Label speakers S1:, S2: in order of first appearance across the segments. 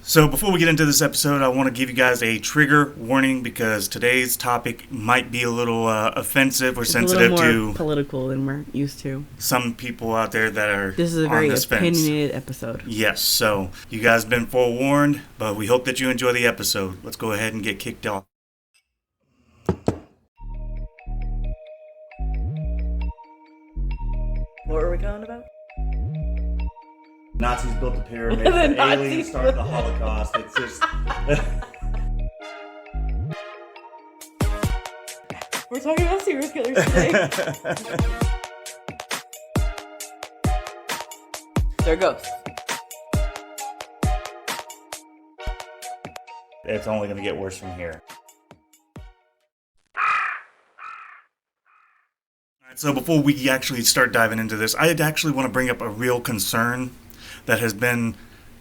S1: So before we get into this episode, I want to give you guys a trigger warning because today's topic might be a little offensive or sensitive
S2: a little more
S1: to
S2: political than we're used to.
S1: Some people out there that are
S2: This is a
S1: on
S2: very
S1: this fence.
S2: opinionated episode.
S1: Yes, so you guys have been forewarned, but we hope that you enjoy the episode. Let's go ahead and get kicked off.
S2: What were we going about?
S1: Nazis built the pyramids,
S2: The
S1: the
S2: Nazis
S1: aliens started the Holocaust. It's just...
S2: We're talking about serial killers today. They're ghosts.
S1: It's only going to get worse from here. Alright, so before we actually start diving into this, I actually want to bring up a real concern that has been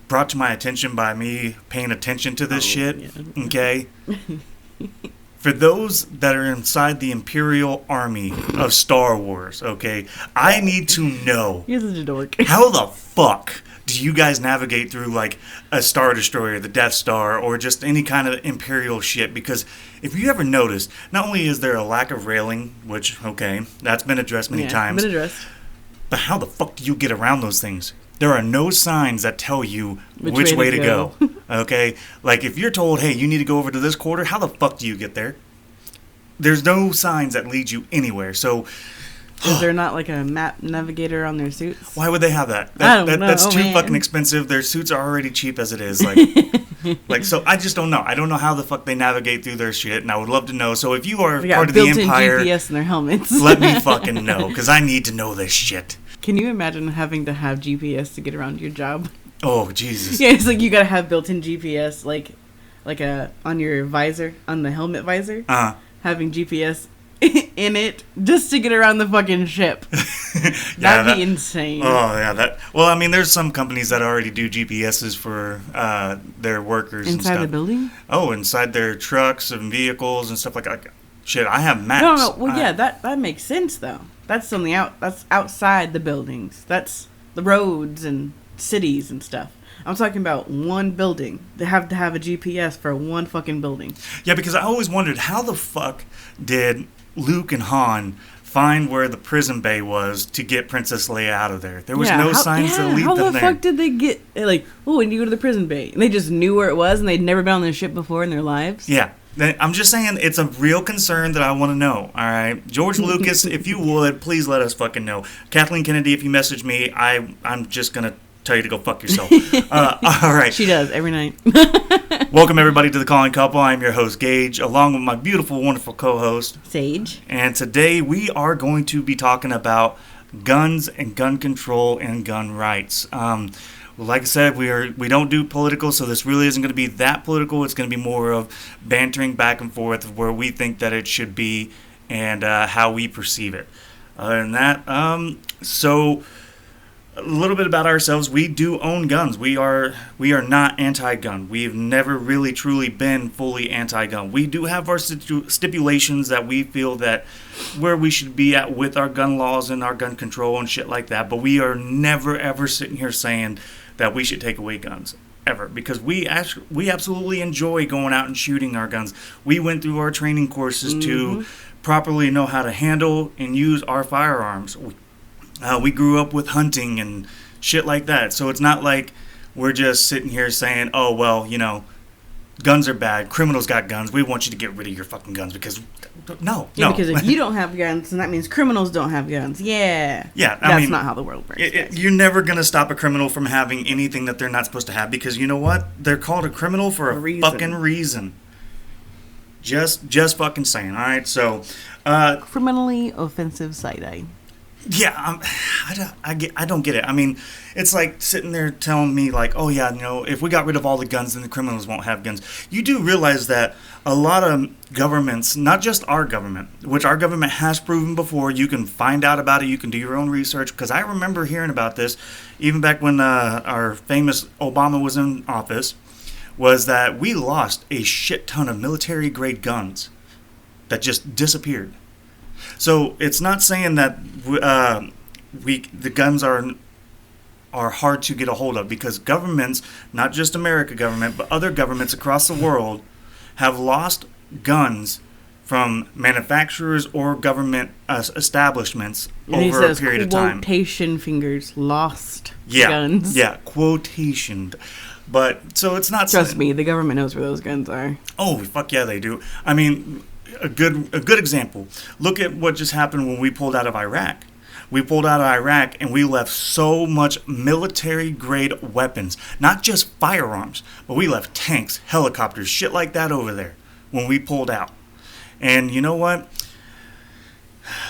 S1: brought to my attention by me paying attention to this shit.
S2: Yeah.
S1: Okay? For those that are inside the Imperial Army of Star Wars, okay, I need to know,
S2: You're such a dork.
S1: how the fuck do you guys navigate through like a Star Destroyer, the Death Star, or just any kind of Imperial shit? Because if you ever notice, not only is there a lack of railing, which, okay, that's been addressed many times,
S2: Been addressed.
S1: but how the fuck do you get around those things? There are no signs that tell you
S2: Which
S1: way
S2: way
S1: to
S2: to
S1: go.
S2: go.
S1: Okay? Like, if you're told, hey, you need to go over to this quarter, how the fuck do you get there? There's no signs that lead you anywhere. So,
S2: Is there not like a map navigator on their suits?
S1: why would they have that?
S2: I don't
S1: That's
S2: know,
S1: too
S2: man.
S1: fucking expensive. Their suits are already cheap as it is. Like, so I just don't know. I don't know how the fuck they navigate through their shit, and I would love to know. So if you are
S2: They
S1: part
S2: got
S1: of the
S2: built-in
S1: Empire,
S2: GPS in their helmets.
S1: let me fucking know, because I need to know this shit.
S2: Can you imagine having to have GPS to get around your job?
S1: Oh, Jesus.
S2: Yeah, it's like you gotta have built-in GPS, like on your visor, on the helmet visor, having GPS in it just to get around the fucking ship. That'd be insane.
S1: Oh, yeah. Well, I mean, there's some companies that already do GPSs for their workers and
S2: Inside
S1: stuff.
S2: the building?
S1: Oh, inside their trucks and vehicles and stuff like that. Shit, I have maps.
S2: No. Well, yeah, that makes sense though. That's something that's outside the buildings. That's the roads and cities and stuff. I'm talking about one building. They have to have a GPS for one fucking building.
S1: Yeah, because I always wondered how the fuck did Luke and Han find where the prison bay was to get Princess Leia out of there? There was no signs to lead
S2: how
S1: them
S2: the
S1: there.
S2: fuck did they get when you go to the prison bay? And they just knew where it was and they'd never been on the ship before in their lives?
S1: Yeah. I'm just saying it's a real concern that I want to know, all right? George Lucas, if you would, please let us fucking know. Kathleen Kennedy, if you message me, I'm just going to tell you to go fuck yourself. All right.
S2: She does, every night.
S1: Welcome, everybody, to The Calling Couple. I'm your host, Gage, along with my beautiful, wonderful co-host.
S2: Sage.
S1: And today we are going to be talking about guns and gun control and gun rights. Like I said, we don't do political, so this really isn't going to be that political. It's going to be more of bantering back and forth of where we think that it should be and how we perceive it. Other than that, so a little bit about ourselves. We do own guns. We are not anti-gun. We've never really truly been fully anti-gun. We do have our stipulations that we feel that where we should be at with our gun laws and our gun control and shit like that. But we are never ever sitting here saying that we should take away guns ever, because we absolutely enjoy going out and shooting our guns. We went through our training courses to properly know how to handle and use our firearms. We grew up with hunting and shit like that, so it's not like we're just sitting here saying, oh, well, you know, guns are bad, criminals got guns, we want you to get rid of your fucking guns, because no.
S2: Because if you don't have guns, then that means criminals don't have guns. Yeah.
S1: Yeah,
S2: I mean, not how the world works.
S1: You're never going to stop a criminal from having anything that they're not supposed to have, because you know what? They're called a criminal for a
S2: reason.
S1: fucking reason. Just fucking saying, all right? So,
S2: criminally offensive side-eye.
S1: yeah, I don't get it. I mean, it's like sitting there telling me like, oh yeah, you know, if we got rid of all the guns, then the criminals won't have guns. You do realize that a lot of governments, not just our government, which our government has proven before, you can find out about it, you can do your own research, because I remember hearing about this even back when our famous Obama was in office, was that we lost a shit ton of military-grade guns that just disappeared. So it's not saying that the guns are are hard to get a hold of because governments, not just America government, but other governments across the world, have lost guns from manufacturers or government establishments over a period of time.
S2: Quotation fingers, lost
S1: Yeah,
S2: guns.
S1: yeah, quotation. But so it's not.
S2: Trust me, the government knows where those guns are.
S1: Oh, fuck yeah, they do. I mean, a good example. Look at what just happened when we pulled out of Iraq. We pulled out of Iraq and we left so much military-grade weapons. Not just firearms, but we left tanks, helicopters, shit like that over there when we pulled out. And you know what?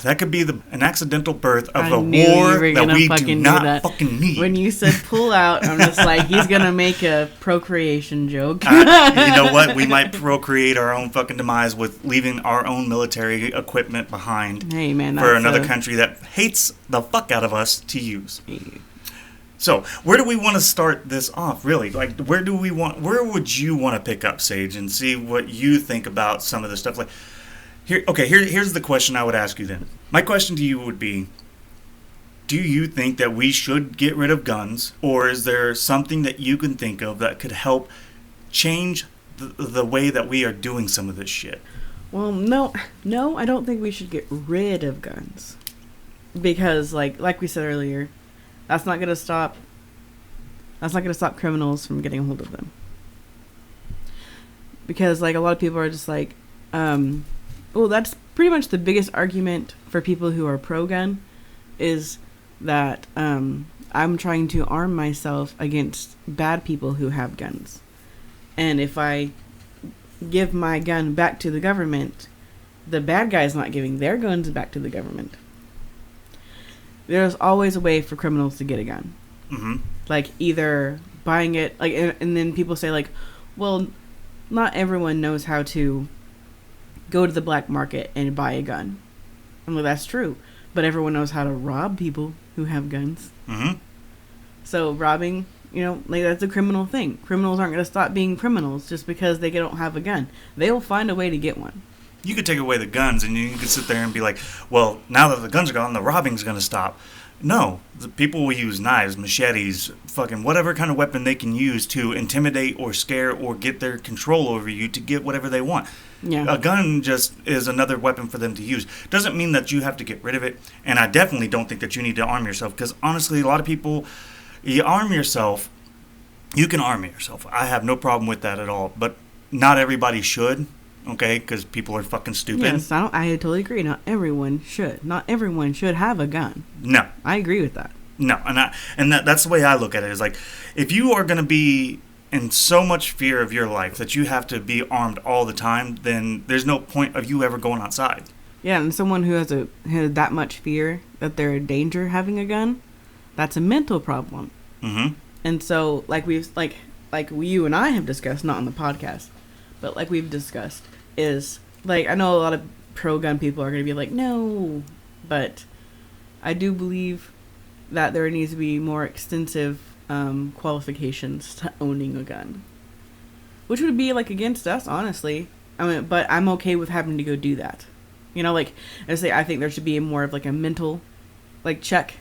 S1: That could be an accidental birth of a war that we do not fucking need.
S2: When you said pull out, I'm just like, he's going to make a procreation joke.
S1: You know what? We might procreate our own fucking demise with leaving our own military equipment behind for another country that hates the fuck out of us to use. So, where do we want to start this off, really? Like, where would you want to pick up, Sage, and see what you think about some of this stuff? Like, here's the question I would ask you then. My question to you would be, do you think that we should get rid of guns, or is there something that you can think of that could help change the way that we are doing some of this shit?
S2: Well, no, I don't think we should get rid of guns. Because, like we said earlier, that's not going to stop criminals from getting a hold of them. Because, like, a lot of people are just like, well, that's pretty much the biggest argument for people who are pro-gun is that I'm trying to arm myself against bad people who have guns. And if I give my gun back to the government, the bad guy's not giving their guns back to the government. There's always a way for criminals to get a gun.
S1: Mm-hmm.
S2: Like, either buying it, like, and then people say, like, well, not everyone knows how to go to the black market and buy a gun. I'm like, that's true. But everyone knows how to rob people who have guns.
S1: Mm-hmm.
S2: So robbing, like, that's a criminal thing. Criminals aren't going to stop being criminals just because they don't have a gun. They'll find a way to get one.
S1: You could take away the guns and you could sit there and be like, well, now that the guns are gone, the robbing's going to stop. No, the people will use knives, machetes, fucking whatever kind of weapon they can use to intimidate or scare or get their control over you to get whatever they want.
S2: Yeah.
S1: A gun just is another weapon for them to use. Doesn't mean that you have to get rid of it. And I definitely don't think that you need to arm yourself because honestly, a lot of people, you arm yourself, you can arm yourself. I have no problem with that at all. But not everybody should. Okay, because people are fucking stupid.
S2: Yes, I totally agree. Not everyone should. Not everyone should have a gun.
S1: No.
S2: I agree with that.
S1: No, that's the way I look at it. Is like, if you are going to be in so much fear of your life that you have to be armed all the time, then there's no point of you ever going outside.
S2: Yeah, and someone who has that much fear that they're in danger having a gun, that's a mental problem.
S1: Mm-hmm.
S2: And so, like you and I have discussed, not on the podcast, but like we've discussed, is, like, I know a lot of pro-gun people are going to be like, no, but I do believe that there needs to be more extensive qualifications to owning a gun. Which would be, like, against us, honestly. I mean, but I'm okay with having to go do that. Like, I think there should be more of, like, a mental, like, check.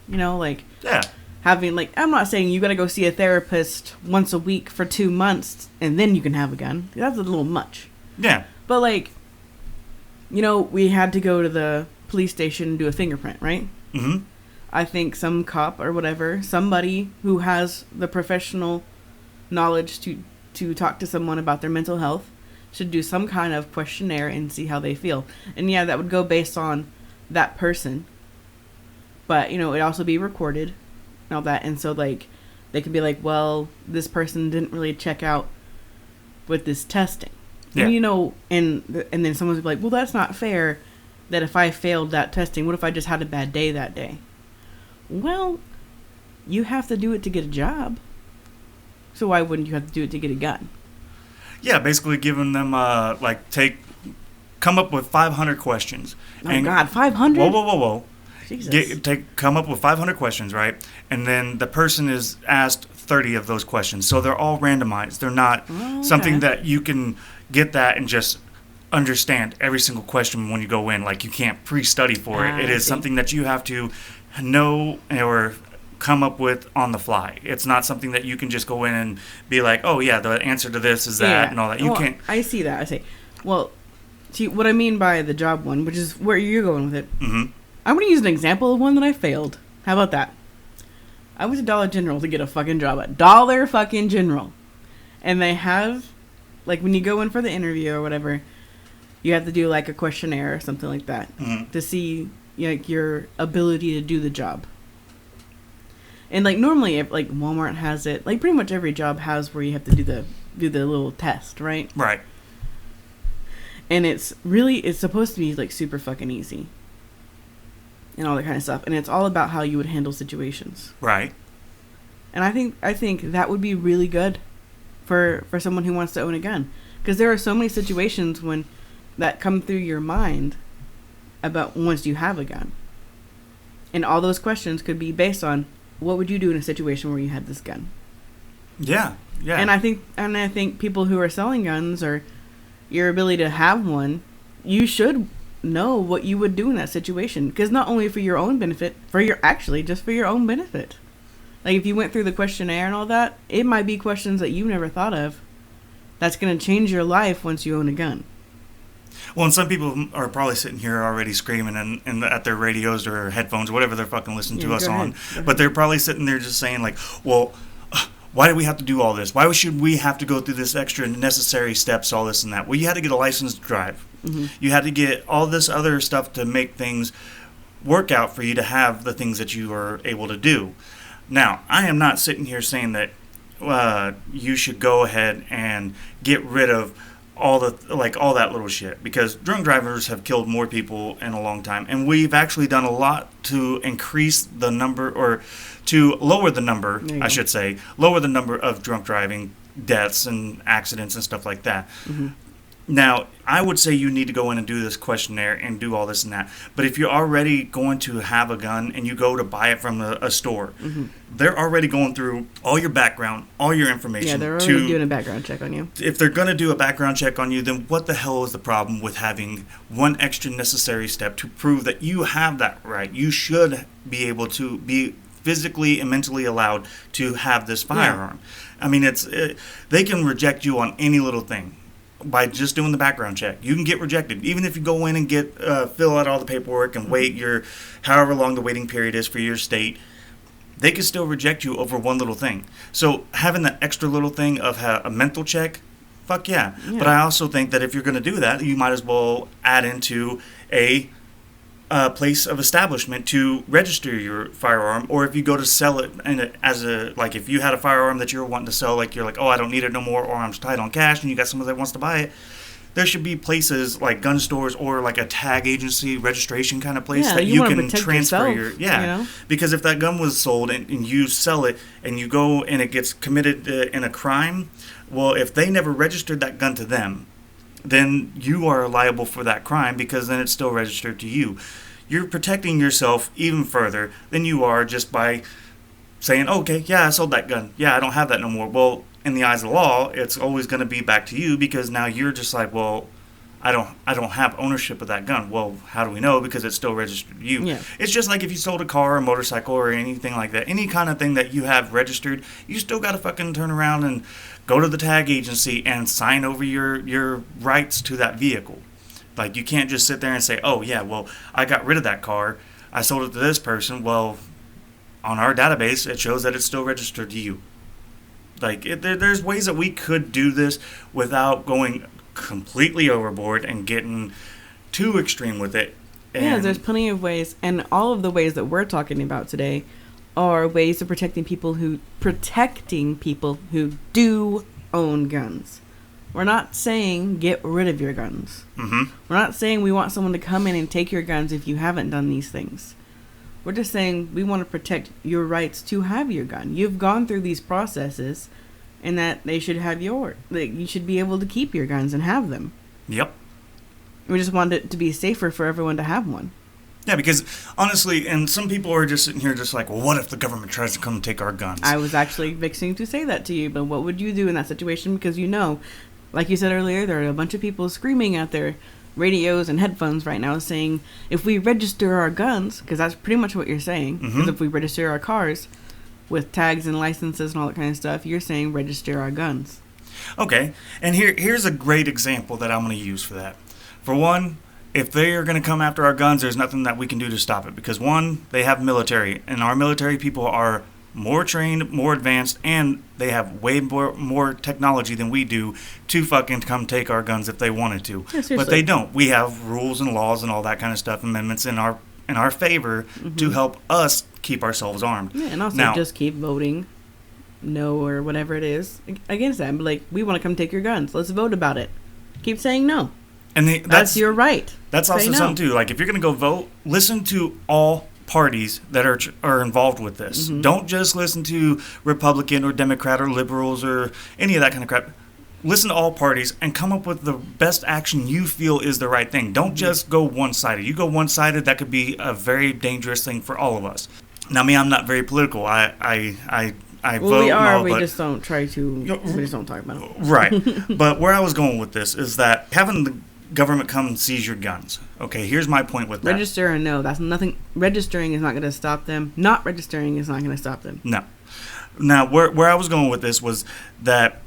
S2: Like...
S1: Yeah.
S2: Having, like, I'm not saying you gotta go see a therapist once a week for 2 months and then you can have a gun. That's a little much.
S1: Yeah.
S2: But, like, we had to go to the police station and do a fingerprint, right?
S1: Mm-hmm.
S2: I think some cop or whatever, somebody who has the professional knowledge to talk to someone about their mental health should do some kind of questionnaire and see how they feel. And yeah, that would go based on that person. But, it'd also be recorded. All that, and so, like, they could be like, well, this person didn't really check out with this testing.
S1: Yeah.
S2: And then someone's be like, well, that's not fair that if I failed that testing, what if I just had a bad day that day? Well, you have to do it to get a job. So why wouldn't you have to do it to get a gun?
S1: Yeah, basically giving them, come up with 500 questions.
S2: Oh, God, 500?
S1: Whoa.
S2: Jesus.
S1: Come up with 500 questions, right? And then the person is asked 30 of those questions. So they're all randomized. They're not something that you can get that and just understand every single question when you go in. Like, you can't pre-study for it. It is something that you have to know or come up with on the fly. It's not something that you can just go in and be like, oh yeah, the answer to this is that and all that. You can't.
S2: I see that. I say, well, see what I mean by the job one, which is where you're going with it.
S1: Mm-hmm.
S2: I'm going to use an example of one that I failed. How about that? I went to Dollar General to get a fucking job at Dollar fucking General. And they have, like, when you go in for the interview or whatever, you have to do, like, a questionnaire or something like that to see, like, your ability to do the job. And, like, normally, if, like, Walmart has it, like, pretty much every job has where you have to do the little test, right?
S1: Right.
S2: And it's supposed to be, like, super fucking easy. And all that kind of stuff. And it's all about how you would handle situations.
S1: Right.
S2: And I think that would be really good for someone who wants to own a gun. Because there are so many situations that come through your mind about once you have a gun. And all those questions could be based on what would you do in a situation where you had this gun.
S1: Yeah. Yeah.
S2: And I think people who are selling guns or your ability to have one, you should know what you would do in that situation, because not only for your own benefit, just for your own benefit. Like, if you went through the questionnaire and all that, it might be questions that you never thought of that's going to change your life once you own a gun.
S1: Well, and some people are probably sitting here already screaming and at their radios or headphones or whatever they're fucking listening to us on, but they're probably sitting there just saying like, well, why do we have to do all this? Why should we have to go through this extra necessary steps, all this and that? Well, you had to get a license to drive. Mm-hmm. You had to get all this other stuff to make things work out for you to have the things that you are able to do. Now, I am not sitting here saying that you should go ahead and get rid of all that little shit, because drunk drivers have killed more people in a long time, and we've actually done a lot to increase the number, or to lower the number, I should say, lower the number of drunk driving deaths and accidents and stuff like that. Mm-hmm. Now, I would say you need to go in and do this questionnaire and do all this and that. But if you're already going to have a gun and you go to buy it from a store, mm-hmm. they're already going through all your background, all your information.
S2: Yeah, they're already doing a background check on you.
S1: If they're going to do a background check on you, then what the hell is the problem with having one extra necessary step to prove that you have that right? You should be able to be physically and mentally allowed to have this firearm. Yeah. I mean, they can reject you on any little thing. By just doing the background check, you can get rejected. Even if you go in and fill out all the paperwork and wait however long the waiting period is for your state, they can still reject you over one little thing. So having that extra little thing of a mental check, fuck yeah. But I also think that if you're going to do that, you might as well add into a place of establishment to register your firearm, or if you go to sell it like if you had a firearm that you're wanting to sell, like you're like, oh, I don't need it no more, or I'm tight on cash, and you got someone that wants to buy it, there should be places like gun stores or like a tag agency registration kind of place that you can transfer yourself, because if that gun was sold and you sell it and you go and it gets committed in a crime, well, if they never registered that gun to them, then you are liable for that crime, because then it's still registered to you. You're protecting yourself even further than you are just by saying, okay, yeah, I sold that gun. Yeah, I don't have that no more. Well, in the eyes of the law, it's always going to be back to you, because now you're just like, well, I don't have ownership of that gun. Well, how do we know? Because it's still registered to you. Yeah. It's just like if you sold a car or a motorcycle or anything like that. Any kind of thing that you have registered, you still got to fucking turn around and go to the tag agency and sign over your rights to that vehicle. Like, you can't just sit there and say, oh, yeah, well, I got rid of that car. I sold it to this person. Well, on our database, it shows that it's still registered to you. Like, there's ways that we could do this without going completely overboard and getting too extreme with it. And
S2: there's plenty of ways, and all of the ways that we're talking about today are ways of protecting people who do own guns. We're not saying get rid of your guns. Mm-hmm. We're not saying we want someone to come in and take your guns if you haven't done these things. We're just saying we want to protect your rights to have your gun. You've gone through these processes, and that they should have you should be able to keep your guns and have them.
S1: Yep.
S2: We just want it to be safer for everyone to have one.
S1: Yeah, because honestly, and some people are just sitting here just like, well, what if the government tries to come and take our guns?
S2: I was actually fixing to say that to you, but what would you do in that situation? Because like you said earlier, there are a bunch of people screaming at their radios and headphones right now saying, if we register our guns, because that's pretty much what you're saying, because if we register our cars, with tags and licenses and all that kind of stuff. You're saying register our guns.
S1: Okay, and here's a great example that I'm going to use for that. For one, if they are going to come after our guns, there's nothing that we can do to stop it. Because one, they have military, and our military people are more trained, more advanced, and they have way more technology than we do to fucking come take our guns if they wanted to.
S2: Yeah,
S1: but they don't. We have rules and laws and all that kind of stuff, amendments in our favor to help us keep ourselves armed.
S2: Yeah, and also
S1: now,
S2: just keep voting no or whatever it is against that. But like, we want to come take your guns. Let's vote about it. Keep saying no.
S1: And
S2: that's your right.
S1: That's also
S2: no.
S1: something too. Like, if you're going to go vote, listen to all parties that are involved with this. Don't just listen to Republican or Democrat or liberals or any of that kind of crap. Listen to all parties and come up with the best action you feel is the right thing. Don't just go one-sided. You go one-sided, that could be a very dangerous thing for all of us. Now, me, I'm not very political. I vote.
S2: We are.
S1: And all,
S2: we
S1: but,
S2: just don't try to. We just don't talk about it.
S1: Right. But where I was going with this is that having the government come and seize your guns. Okay, here's my point with that.
S2: Register and no, that's nothing. Registering is not going to stop them. Not registering is not going to stop them.
S1: No. Now, where I was going with this was that,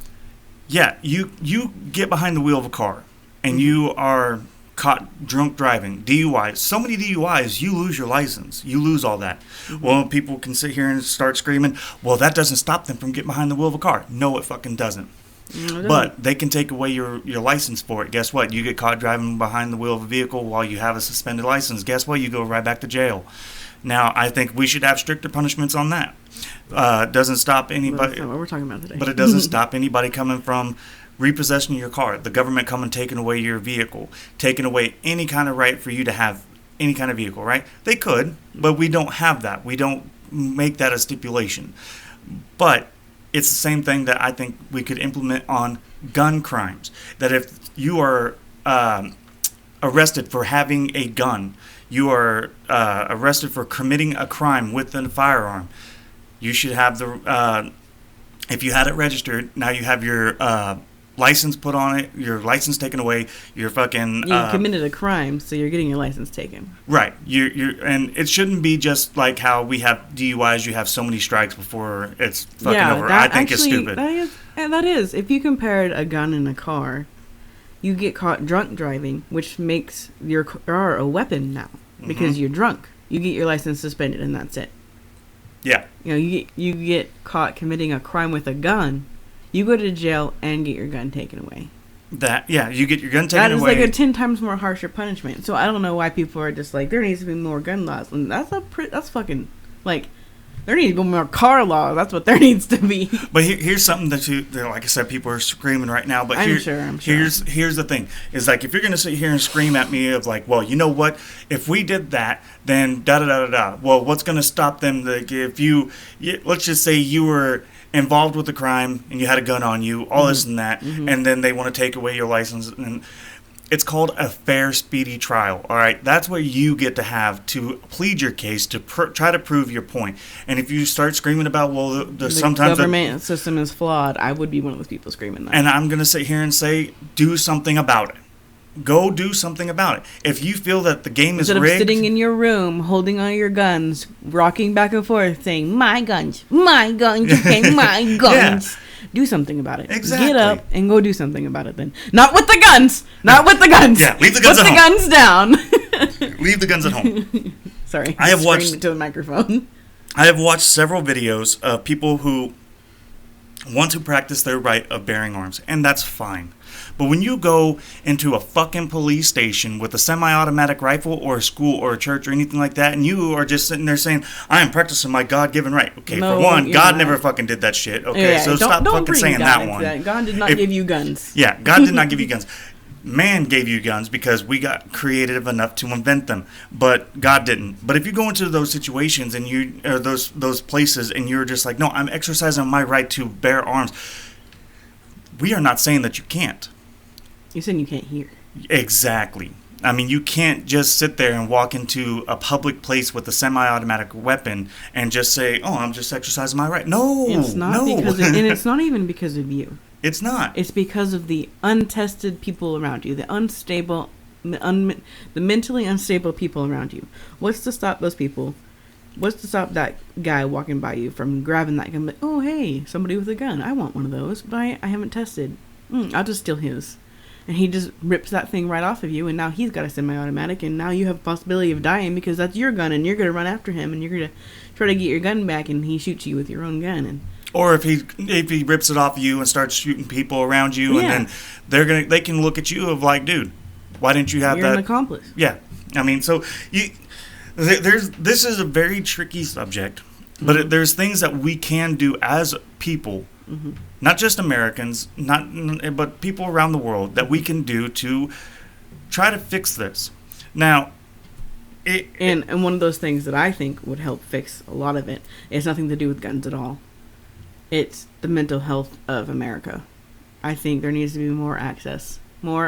S1: yeah, you get behind the wheel of a car and you are caught drunk driving, DUIs. So many DUIs, you lose your license. You lose all that. Well, people can sit here and start screaming, well, that doesn't stop them from getting behind the wheel of a car. No, it fucking doesn't. But they can take away your license for it. Guess what? You get caught driving behind the wheel of a vehicle while you have a suspended license. Guess what? You go right back to jail. Now, I think we should have stricter punishments on that. Doesn't stop anybody.
S2: That's not what we're talking about today.
S1: But it doesn't stop anybody coming from repossessing your car. The government coming taking away your vehicle, taking away any kind of right for you to have any kind of vehicle, right? They could, but we don't have that. We don't make that a stipulation. But it's the same thing that I think we could implement on gun crimes. That if you are arrested for having a gun, you are arrested for committing a crime with a firearm, you should have the, if you had it registered, now you have your license put on it, your license taken away, your fucking...
S2: You committed a crime, so you're getting your license taken.
S1: Right. And it shouldn't be just like how we have DUIs, you have so many strikes before it's fucking over. I think it's stupid.
S2: That is. If you compared a gun and a car, you get caught drunk driving, which makes your car a weapon now, because you're drunk. You get your license suspended, and that's it.
S1: Yeah.
S2: You get caught committing a crime with a gun, you go to jail and get your gun taken away.
S1: You get your gun taken away.
S2: That is like a 10 times more harsher punishment. So I don't know why people are just like, there needs to be more gun laws. And that's fucking, like, there needs to be more car laws. That's what there needs to be.
S1: But here's something that like I said, people are screaming right now. But
S2: I'm sure.
S1: Here's the thing: is like, if you're gonna sit here and scream at me of like, well, you know what? If we did that, then da da da da da. Well, what's gonna stop them? Like, if let's just say you were involved with the crime and you had a gun on you, all this and that, and then they want to take away your license, and it's called a fair, speedy trial. All right, that's what you get to have to plead your case, to try to prove your point. And if you start screaming about, well, sometimes
S2: the government system is flawed, I would be one of those people screaming that.
S1: And I'm gonna sit here and say, do something about it. Go do something about it. If you feel that the game is rigged...
S2: Instead of sitting in your room, holding on your guns, rocking back and forth, saying, my guns, okay, my guns. Yeah. Do something about it.
S1: Exactly.
S2: Get up and go do something about it then. Not with the guns! Not with the guns!
S1: Yeah, leave the guns at home.
S2: Put the guns down.
S1: Leave the guns at home.
S2: Sorry,
S1: I have watched
S2: into the microphone.
S1: I have watched several videos of people who want to practice their right of bearing arms, and that's fine. But when you go into a fucking police station with a semi-automatic rifle or a school or a church or anything like that, and you are just sitting there saying, I am practicing my God-given right. Okay, no, for one, God never fucking did that shit. Okay, so stop fucking saying that one.
S2: That. God did not give you guns.
S1: Yeah, God did not give you guns. Man gave you guns because we got creative enough to invent them, but God didn't. But if you go into those situations and those places and you're just like, no, I'm exercising my right to bear arms, we are not saying that you can't.
S2: You're saying you can't hear.
S1: Exactly. I mean, you can't just sit there and walk into a public place with a semi-automatic weapon and just say, oh, I'm just exercising my right. No,
S2: it's not.
S1: No.
S2: And it's not even because of you.
S1: It's not.
S2: It's because of the untested people around you, the unstable, the mentally unstable people around you. What's to stop those people What's to stop that guy walking by you from grabbing that gun? Like, oh, hey, somebody with a gun. I want one of those, but I haven't tested. I'll just steal his. And he just rips that thing right off of you, and now he's got a semi-automatic, and now you have a possibility of dying because that's your gun, and you're going to run after him, and you're going to try to get your gun back, and he shoots you with your own gun. And
S1: or if he rips it off you and starts shooting people around you, and then they can look at you of like, dude, why didn't you have
S2: you're
S1: that?
S2: An accomplice.
S1: Yeah, I mean, so this is a very tricky subject, but there's things that we can do as people. Mm-hmm. Not just Americans, but people around the world that we can do to try to fix this. Now,
S2: and one of those things that I think would help fix a lot of it is nothing to do with guns at all. It's the mental health of America. I think there needs to be more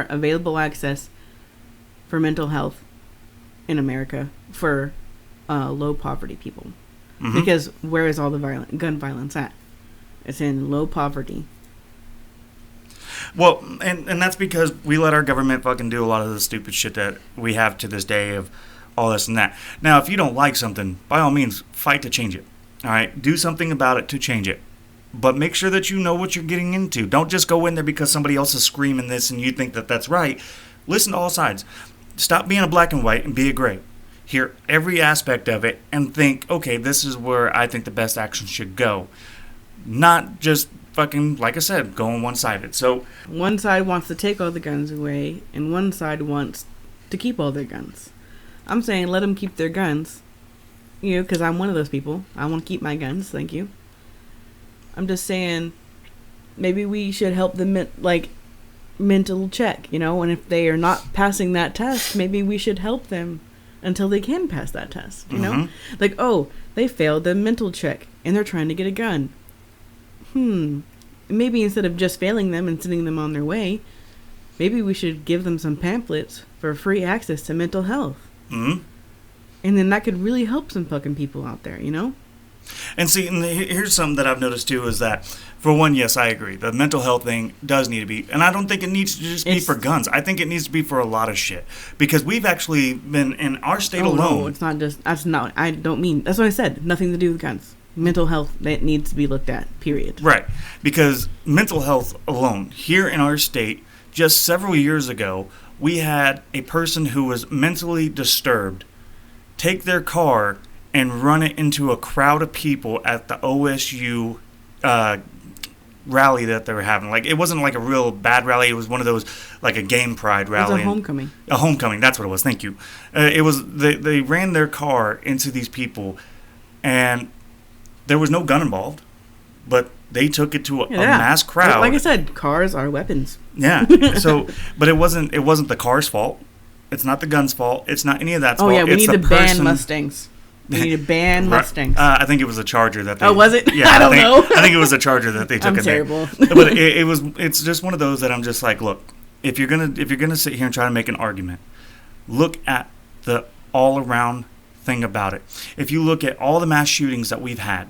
S2: available access for mental health in America for low poverty people. Mm-hmm. Because where is all the gun violence at? It's in low poverty.
S1: Well, and that's because we let our government fucking do a lot of the stupid shit that we have to this day of all this and that. Now, if you don't like something, by all means, fight to change it. All right? Do something about it to change it. But make sure that you know what you're getting into. Don't just go in there because somebody else is screaming this and you think that that's right. Listen to all sides. Stop being a black and white and be a gray. Hear every aspect of it and think, okay, this is where I think the best action should go. Not just fucking, like I said, going one-sided. So
S2: one side wants to take all the guns away, and one side wants to keep all their guns. I'm saying let them keep their guns, because I'm one of those people. I want to keep my guns, thank you. I'm just saying maybe we should help them, mental check, and if they are not passing that test, maybe we should help them until they can pass that test, know? Like, oh, they failed the mental check, and they're trying to get a gun. Maybe instead of just failing them and sending them on their way, maybe we should give them some pamphlets for free access to mental health. Mm-hmm. And then that could really help some fucking people out there,
S1: And see, here's something that I've noticed too is that, for one, yes, I agree. The mental health thing does need to be, and I don't think it needs to just be for guns. I think it needs to be for a lot of shit. Because we've actually been, in our state alone.
S2: No, it's not just, that's what I said, nothing to do with guns. Mental health, that needs to be looked at, period.
S1: Right. Because mental health alone, here in our state, just several years ago, we had a person who was mentally disturbed take their car and run it into a crowd of people at the OSU rally that they were having. Like, it wasn't like a real bad rally. It was one of those, like a game pride rally.
S2: It was a homecoming.
S1: A homecoming, that's what it was. Thank you. They ran their car into these people, and there was no gun involved, but they took it to a mass crowd.
S2: Like I said, cars are weapons.
S1: Yeah. So, but it wasn't the car's fault. It's not the gun's fault. It's not any of that's fault.
S2: Oh yeah, we
S1: need
S2: to ban Mustangs. We need to ban Mustangs.
S1: I think it was a Charger that they.
S2: Oh, was it?
S1: Yeah,
S2: I don't know.
S1: I think it was a Charger that they took.
S2: I'm
S1: in
S2: terrible.
S1: There. But it's just one of those that I'm just like, look, if you're gonna sit here and try to make an argument, look at the all around thing about it. If you look at all the mass shootings that we've had,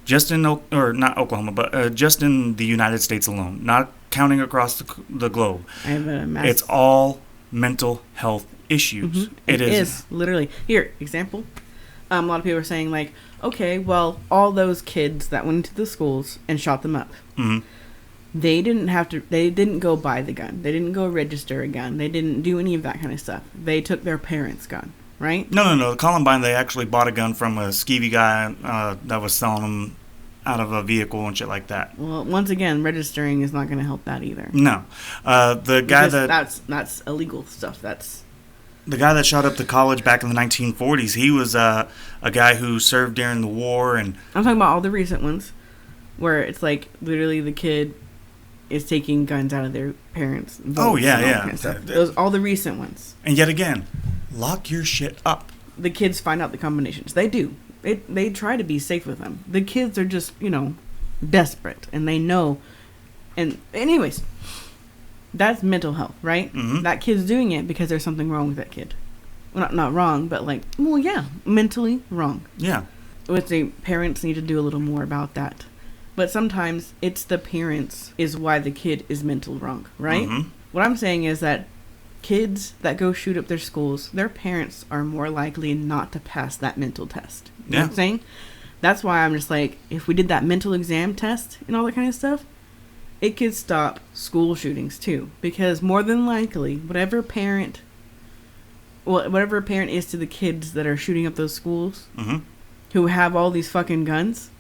S1: just in not Oklahoma, but just in the United States alone, not counting across the globe, it's all mental health issues.
S2: It is literally. Here, example. A lot of people are saying like, okay, well, all those kids that went into the schools and shot them up, they didn't go buy the gun. They didn't go register a gun. They didn't do any of that kind of stuff. They took their parents' gun. Right?
S1: No. Columbine, they actually bought a gun from a skeevy guy that was selling them out of a vehicle and shit like that.
S2: Well, once again, registering is not going to help that either.
S1: No. The guy
S2: that's illegal stuff. That's
S1: the guy that shot up the college back in the 1940s. He was a guy who served during the war, and
S2: I'm talking about all the recent ones, where it's like literally the kid is taking guns out of their parents.
S1: Oh yeah.
S2: Kind of those all the recent ones.
S1: And yet again, lock your shit up.
S2: The kids find out the combinations. They do. They try to be safe with them. The kids are just, desperate, and they know. And anyways, that's mental health, right? Mm-hmm. That kid's doing it because there's something wrong with that kid. Well, not wrong, but mentally wrong.
S1: Yeah.
S2: Which the parents need to do a little more about that. But sometimes it's the parents is why the kid is mentally wrong, right? Mm-hmm. What I'm saying is that kids that go shoot up their schools, their parents are more likely not to pass that mental test. You know what I'm saying? That's why I'm just like, if we did that mental exam test and all that kind of stuff, it could stop school shootings too. Because more than likely, whatever parent is to the kids that are shooting up those schools, who have all these fucking guns,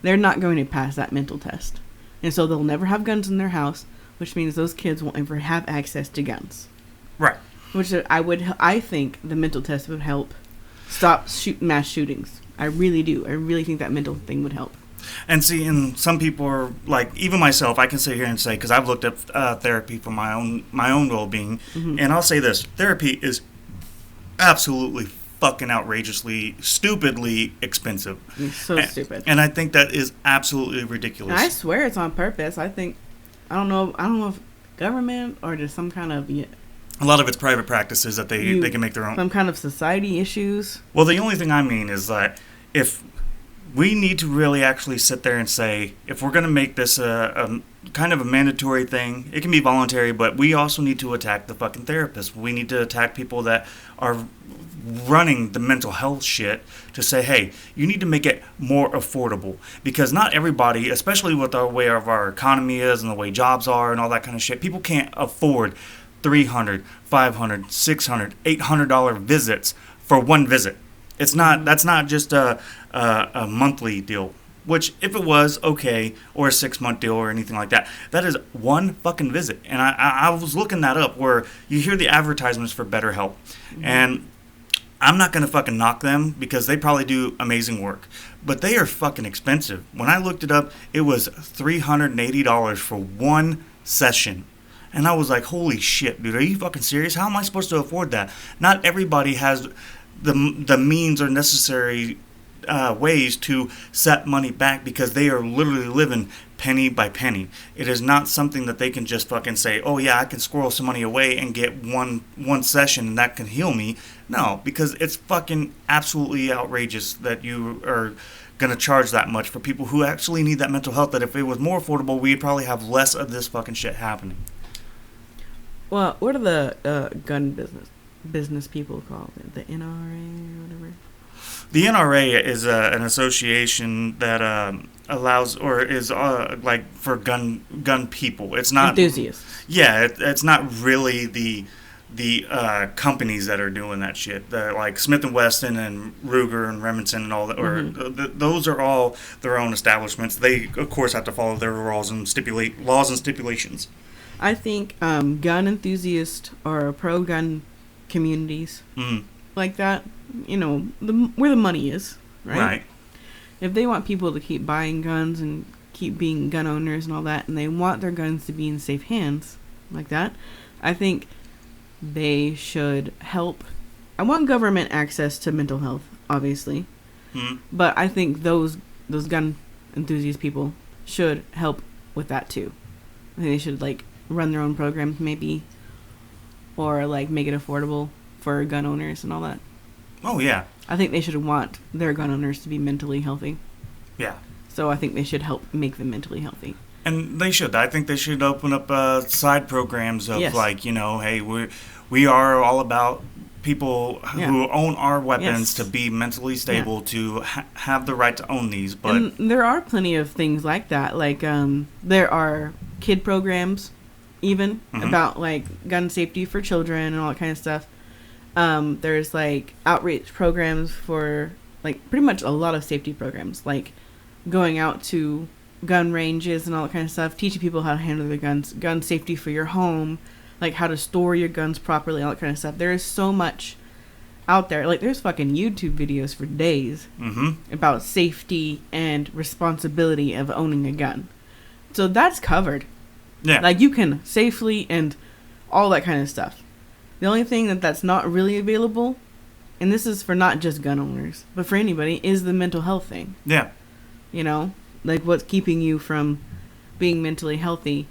S2: they're not going to pass that mental test. And so they'll never have guns in their house, which means those kids won't ever have access to guns.
S1: Right.
S2: Which I think the mental test would help stop mass shootings. I really do. I really think that mental thing would help.
S1: And see, and some people are like, even myself, I can sit here and say, because I've looked at therapy for my own well-being, and I'll say this: therapy is absolutely fucking outrageously, stupidly expensive.
S2: It's so stupid.
S1: And I think that is absolutely ridiculous.
S2: And I swear it's on purpose. I don't know if government or just some kind of
S1: a lot of it's private practices that they can make their own.
S2: Some kind of society issues.
S1: Well, the only thing I mean is that if we need to really actually sit there and say, if we're going to make this a kind of a mandatory thing, it can be voluntary, but we also need to attack the fucking therapists. We need to attack people that are running the mental health shit to say, hey, you need to make it more affordable, because not everybody, especially with the way of our economy is and the way jobs are and all that kind of shit, people can't afford $300, $500, $600, $800 visits for one visit. It's not. That's not just a monthly deal. Which, if it was, okay, or a 6-month deal or anything like that, that is one fucking visit. And I was looking that up, where you hear the advertisements for BetterHelp, and I'm not gonna fucking knock them because they probably do amazing work, but they are fucking expensive. When I looked it up, it was $380 for one session. And I was like, holy shit, dude, are you fucking serious? How am I supposed to afford that? Not everybody has the means or necessary ways to set money back, because they are literally living penny by penny. It is not something that they can just fucking say, oh yeah, I can squirrel some money away and get one session and that can heal me. No, because it's fucking absolutely outrageous that you are going to charge that much for people who actually need that mental health, that if it was more affordable, we'd probably have less of this fucking shit happening.
S2: Well, what are the gun business people called? The NRA or whatever?
S1: The NRA is an association that allows, or is like for gun people. It's not
S2: enthusiasts.
S1: Yeah, it's not really the companies that are doing that shit. Like Smith & Wesson and Ruger and Remington and all that. Or those are all their own establishments. They of course have to follow their laws and stipulations.
S2: I think gun enthusiasts or pro-gun communities like that, you know, where the money is, right?
S1: Right.
S2: If they want people to keep buying guns and keep being gun owners and all that, and they want their guns to be in safe hands like that, I think they should help. I want government access to mental health, obviously, but I think those gun enthusiast people should help with that too. I think they should like run their own programs maybe, or like make it affordable for gun owners and all that.
S1: Oh yeah.
S2: I think they should want their gun owners to be mentally healthy.
S1: Yeah.
S2: So I think they should help make them mentally healthy.
S1: And they should. I think they should open up side programs of like, you know, hey, we are all about people who own our weapons to be mentally stable, to have the right to own these. But
S2: and there are plenty of things like that. Like there are kid programs even about like gun safety for children and all that kind of stuff. There's like outreach programs for like pretty much a lot of safety programs, like going out to gun ranges and all that kind of stuff, teaching people how to handle their guns, gun safety for your home, like how to store your guns properly, all that kind of stuff. There is so much out there. Like there's fucking YouTube videos for days about safety and responsibility of owning a gun. So that's covered. Yeah. Like you can safely and all that kind of stuff. The only thing that's not really available, and this is for not just gun owners, but for anybody, is the mental health thing. Yeah. You know, like what's keeping you from being mentally healthy.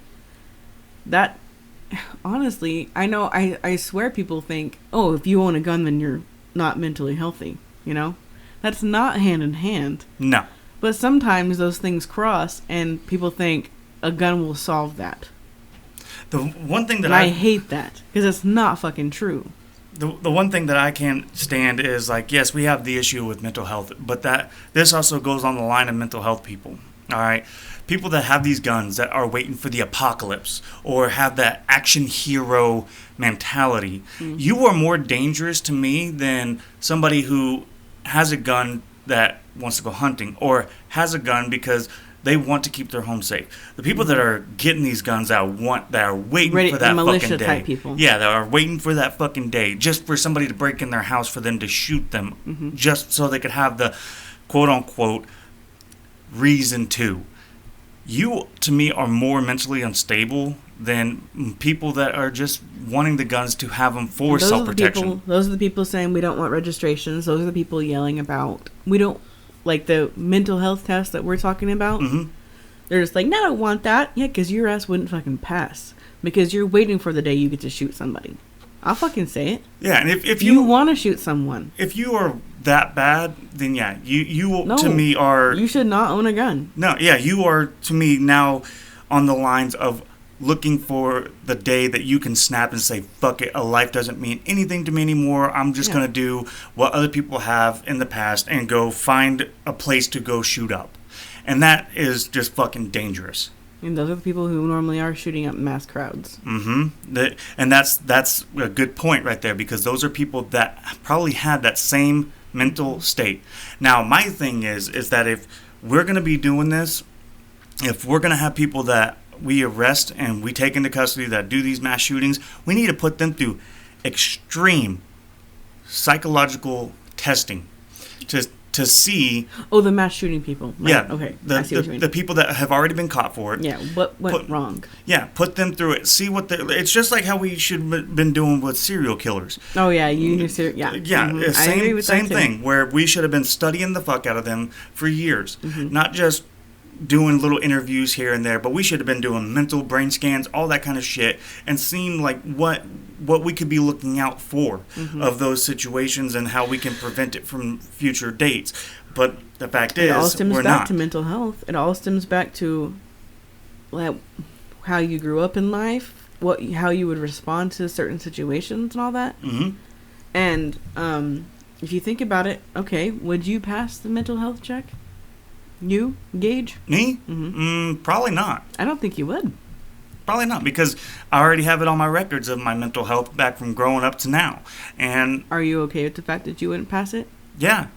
S2: That, honestly, I know, I swear people think, oh, if you own a gun, then you're not mentally healthy, you know? That's not hand in hand. No. But sometimes those things cross, and people think a gun will solve that.
S1: The one thing that
S2: And I hate that because it's not fucking true.
S1: the one thing that I can't stand is like, yes, we have the issue with mental health, but that this also goes on the line of mental health people. All right, people that have these guns that are waiting for the apocalypse or have that action hero mentality. You are more dangerous to me than somebody who has a gun that wants to go hunting or has a gun because they want to keep their home safe. The people that are getting these guns out that are waiting
S2: Ready-
S1: for that
S2: militia
S1: fucking day.
S2: type people.
S1: Yeah, that are waiting for that fucking day just for somebody to break in their house for them to shoot them just so they could have the quote unquote reason to. You, to me, are more mentally unstable than people that are just wanting the guns to have them for
S2: Those are the
S1: self-protection.
S2: people. Those are the people saying we don't want registrations. Those are the people yelling about we don't like the mental health test that we're talking about.
S1: Mhm.
S2: They're just like, no, I don't want that. Yeah, because your ass wouldn't fucking pass because you're waiting for the day you get to shoot somebody. I'll fucking say it.
S1: Yeah, and if
S2: You
S1: you
S2: want to shoot someone.
S1: if you are that bad, then yeah, you
S2: No,
S1: to me are
S2: You should not own a gun.
S1: no, yeah, you are to me now on the lines of looking for the day that you can snap and say, fuck it, a life doesn't mean anything to me anymore. I'm just
S2: Yeah.
S1: going to do what other people have in the past and go find a place to go shoot up. And that is just fucking dangerous.
S2: And those are the people who normally are shooting up mass crowds.
S1: And that's a good point right there because those are people that probably had that same mental state. Now, my thing is that if we're going to be doing this, if we're going to have people that we arrest and we take into custody that do these mass shootings, we need to put them through extreme psychological testing to see.
S2: Oh, the mass shooting people. Right.
S1: Yeah,
S2: Okay.
S1: the,
S2: I see what you mean.
S1: the people that have already been caught for it.
S2: Yeah. What went
S1: Put-
S2: wrong?
S1: Yeah, put them through it. See what it's just like how we should have been doing with serial killers.
S2: Oh yeah, yeah.
S1: Yeah,
S2: Mhm. I
S1: same
S2: agree with that
S1: same
S2: too.
S1: thing. Where we should have been studying the fuck out of them for years,
S2: Mm-hmm.
S1: not just doing little interviews here and there, but we should have been doing mental brain scans, all that kind of shit, and seeing like what we could be looking out for
S2: Mm-hmm.
S1: of those situations and how we can prevent it from future dates. But the fact
S2: It all
S1: is,
S2: stems
S1: we're
S2: back
S1: not.
S2: to mental health. It all stems back to like how you grew up in life, how you would respond to certain situations and all that.
S1: Hmm.
S2: And if you think about it, okay, would you pass the mental health check? You, Gage?
S1: Me?
S2: Mm-hmm.
S1: Probably not.
S2: I don't think you would.
S1: Probably not, because I already have it on my records of my mental health back from growing up to now. And
S2: Are you okay with the fact that you wouldn't pass it?
S1: yeah,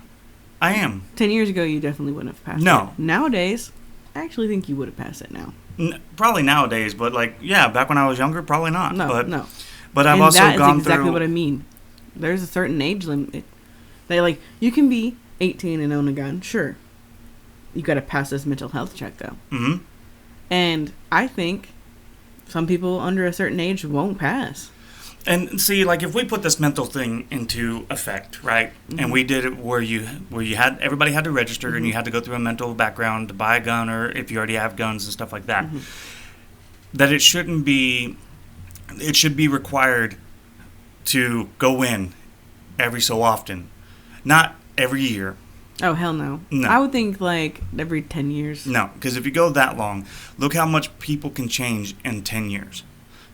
S1: I am.
S2: 10 years ago, you definitely wouldn't have passed
S1: No.
S2: it. Nowadays, I actually think you would have passed it now.
S1: Probably nowadays, but like, yeah, back when I was younger, probably not.
S2: No,
S1: but,
S2: no.
S1: But I've
S2: And
S1: also
S2: that is
S1: gone
S2: exactly
S1: through.
S2: what I mean. There's a certain age limit. They like you can be 18 and own a gun, sure. You got to pass this mental health check though.
S1: Hmm.
S2: And I think some people under a certain age won't pass.
S1: And see, like, if we put this mental thing into effect, right, and we did it where you had everybody had to register and you had to go through a mental background to buy a gun, or if you already have guns and stuff like that, that it shouldn't be. It should be required to go in every so often, not every year.
S2: Oh hell no.
S1: No.
S2: I would think like every 10 years.
S1: No, because if you go that long, look how much people can change in 10 years.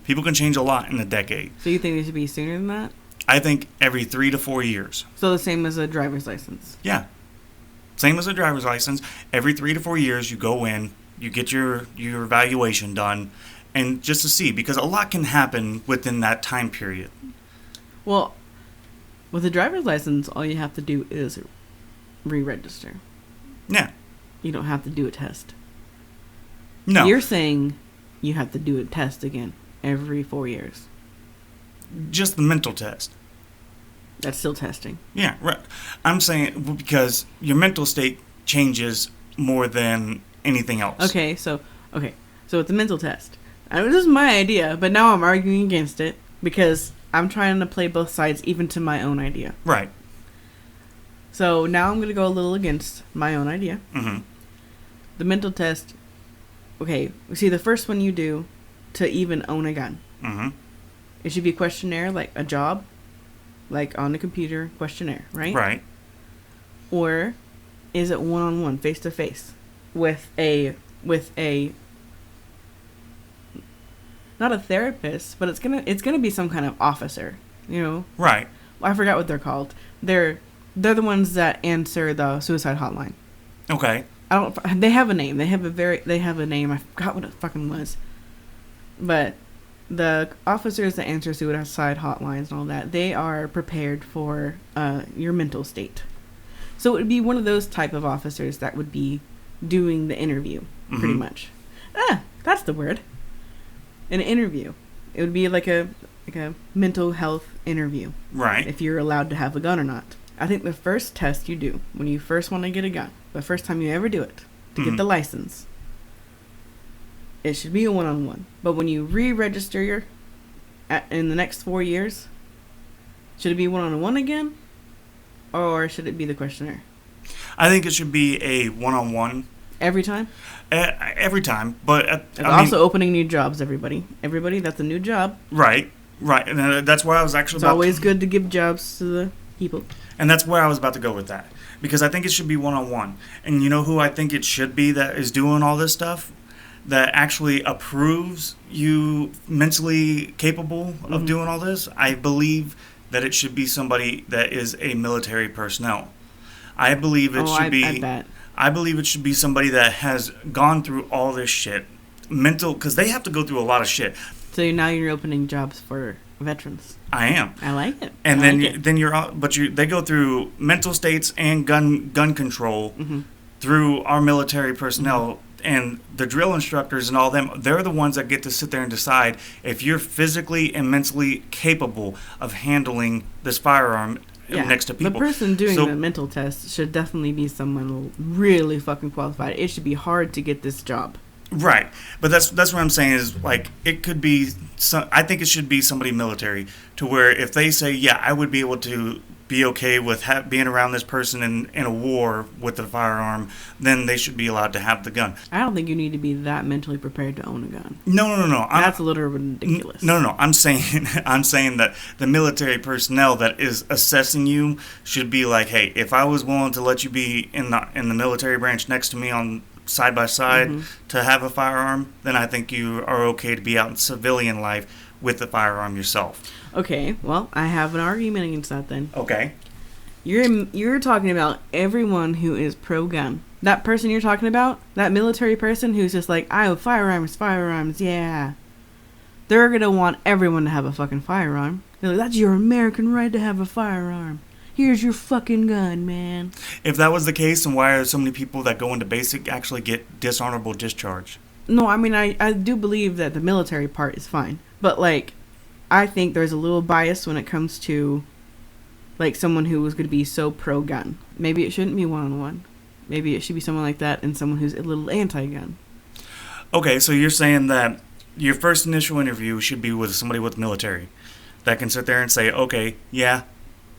S1: People can change a lot in a decade.
S2: So you think it should be sooner than that?
S1: I think every 3 to 4 years.
S2: So the same as a driver's license.
S1: Yeah. Same as a driver's license. Every 3 to 4 years, you go in, you get your evaluation done, and just to see, because a lot can happen within that time period.
S2: Well, with a driver's license, all you have to do is re-register.
S1: Yeah.
S2: You don't have to do a test.
S1: No.
S2: You're saying you have to do a test again every 4 years.
S1: Just the mental test.
S2: That's still testing.
S1: Yeah, right. I'm saying because your mental state changes more than anything else.
S2: Okay, so with the mental test, this is my idea, but now I'm arguing against it because I'm trying to play both sides, even to my own idea.
S1: Right.
S2: So now I'm gonna go a little against my own idea.
S1: Mm-hmm.
S2: The mental test. Okay, see the first one you do to even own a gun.
S1: Mm-hmm.
S2: It should be a questionnaire, like a job, like on the computer questionnaire, right?
S1: Right.
S2: Or is it one-on-one, face-to-face, with a not not a therapist, but it's gonna be some kind of officer. You know,
S1: Right.
S2: I forgot what they're called. They're the ones that answer the suicide hotline.
S1: Okay.
S2: I don't. They have a name. They have a name. I forgot what it fucking was. But the officers that answer suicide hotlines and all that, they are prepared for your mental state. So it would be one of those type of officers that would be doing the interview, pretty much. That's the word. An interview. It would be like a mental health interview.
S1: Right.
S2: If you're allowed to have a gun or not. I think the first test you do when you first want to get a gun, the first time you ever do it, to get the license, it should be a one-on-one. But when you re-register in the next 4 years, should it be one-on-one again? Or should it be the questionnaire?
S1: I think it should be a one-on-one.
S2: Every time?
S1: Every time. But
S2: also opening new jobs, everybody. Everybody, that's a new job.
S1: Right. And that's where I was actually
S2: It's always good to give jobs to the people.
S1: And that's where I was about to go with that. Because I think it should be one-on-one. And you know who I think it should be that is doing all this stuff? That actually approves you mentally capable of doing all this? I believe that it should be somebody that is a military personnel. I believe it should be...
S2: I bet.
S1: I believe it should be somebody that has gone through all this shit. Mental... Because they have to go through a lot of shit.
S2: So now you're opening jobs for veterans.
S1: I am.
S2: I like it.
S1: And they go through mental states and gun control through our military personnel and the drill instructors and all them. They're the ones that get to sit there and decide if you're physically and mentally capable of handling this firearm next to people.
S2: The person doing the mental test should definitely be someone really fucking qualified. It should be hard to get this job.
S1: Right, but that's what I'm saying is, like, it could be I think it should be somebody military, to where if they say, yeah, I would be able to be okay with being around this person in a war with a firearm, then they should be allowed to have the gun.
S2: I don't think you need to be that mentally prepared to own a gun.
S1: No.
S2: That's a little ridiculous.
S1: No. I'm saying that the military personnel that is assessing you should be like, hey, if I was willing to let you be in the military branch next to me on side by side to have a firearm, then I think you are okay to be out in civilian life with the firearm yourself.
S2: Okay, well, I have an argument against that then.
S1: Okay.
S2: You're talking about everyone who is pro-gun. That person you're talking about, that military person who's just like, I have firearms, yeah. They're gonna want everyone to have a fucking firearm. They're like, that's your American right to have a firearm. Here's your fucking gun, man. If
S1: that was the case, then why are so many people that go into basic actually get dishonorable discharge?
S2: No, I mean, I do believe that the military part is fine. But, like, I think there's a little bias when it comes to, like, someone who was going to be so pro-gun. Maybe it shouldn't be one-on-one. Maybe it should be someone like that and someone who's a little anti-gun.
S1: Okay, so you're saying that your first initial interview should be with somebody with the military that can sit there and say, okay, yeah,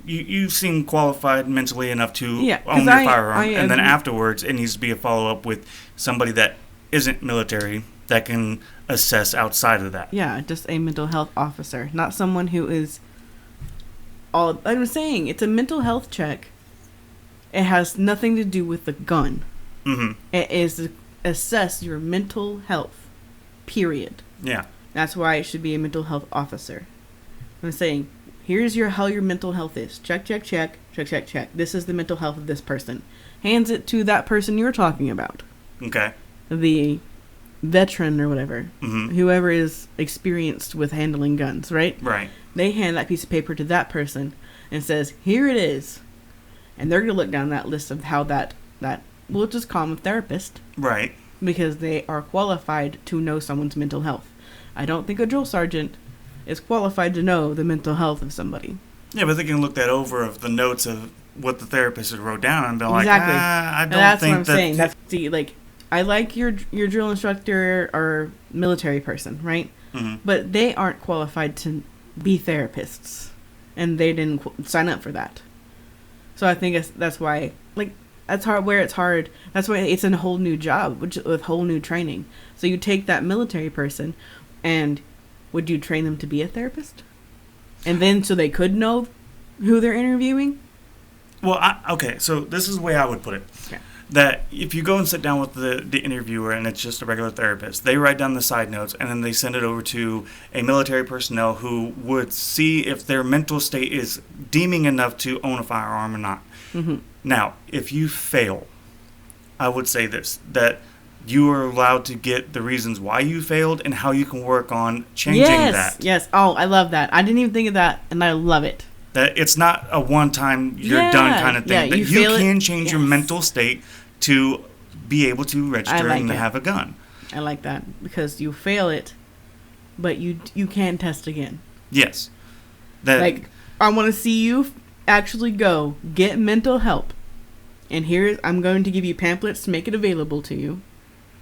S1: you seem qualified mentally enough to own your firearm. And then afterwards, it needs to be a follow-up with somebody that isn't military that can assess outside of that.
S2: Yeah, just a mental health officer, not someone who is all... I'm saying, it's a mental health check. It has nothing to do with the gun. Mm-hmm. It is to assess your mental health, period.
S1: Yeah.
S2: That's why it should be a mental health officer. I'm saying... Here's how your mental health is. Check. This is the mental health of this person. Hands it to that person you're talking about.
S1: Okay.
S2: The veteran or whatever. Mm-hmm. Whoever is experienced with handling guns, right?
S1: Right.
S2: They hand that piece of paper to that person and says, here it is. And they're going to look down that list of how that we'll just call them a therapist.
S1: Right.
S2: Because they are qualified to know someone's mental health. I don't think a drill sergeant is qualified to know the mental health of somebody.
S1: Yeah, but they can look that over of the notes of what the therapist had wrote down and be like,
S2: exactly.
S1: I don't
S2: that's
S1: think
S2: what I'm saying. That's like, I like your drill instructor or military person, right? Mm-hmm. But they aren't qualified to be therapists, and they didn't sign up for that. So I think that's why, like, that's hard. Where it's hard. That's why it's a whole new job, with whole new training. So you take that military person, and would you train them to be a therapist? And then so they could know who they're interviewing?
S1: Well, okay, so this is the way I would put it.
S2: Okay.
S1: that if you go and sit down with the interviewer and it's just a regular therapist, they write down the side notes and then they send it over to a military personnel who would see if their mental state is deeming enough to own a firearm or not.
S2: Mm-hmm.
S1: Now, if you fail, I would say this, that you are allowed to get the reasons why you failed and how you can work on changing that.
S2: Yes. Oh, I love that. I didn't even think of that, and I love it.
S1: That it's not a one-time, you're done kind of thing.
S2: Yeah,
S1: that you can change your mental state to be able to register and have a gun.
S2: I like that because you fail it, but you can test again.
S1: Yes.
S2: Like, I want to see you actually go get mental help. And I'm going to give you pamphlets to make it available to you.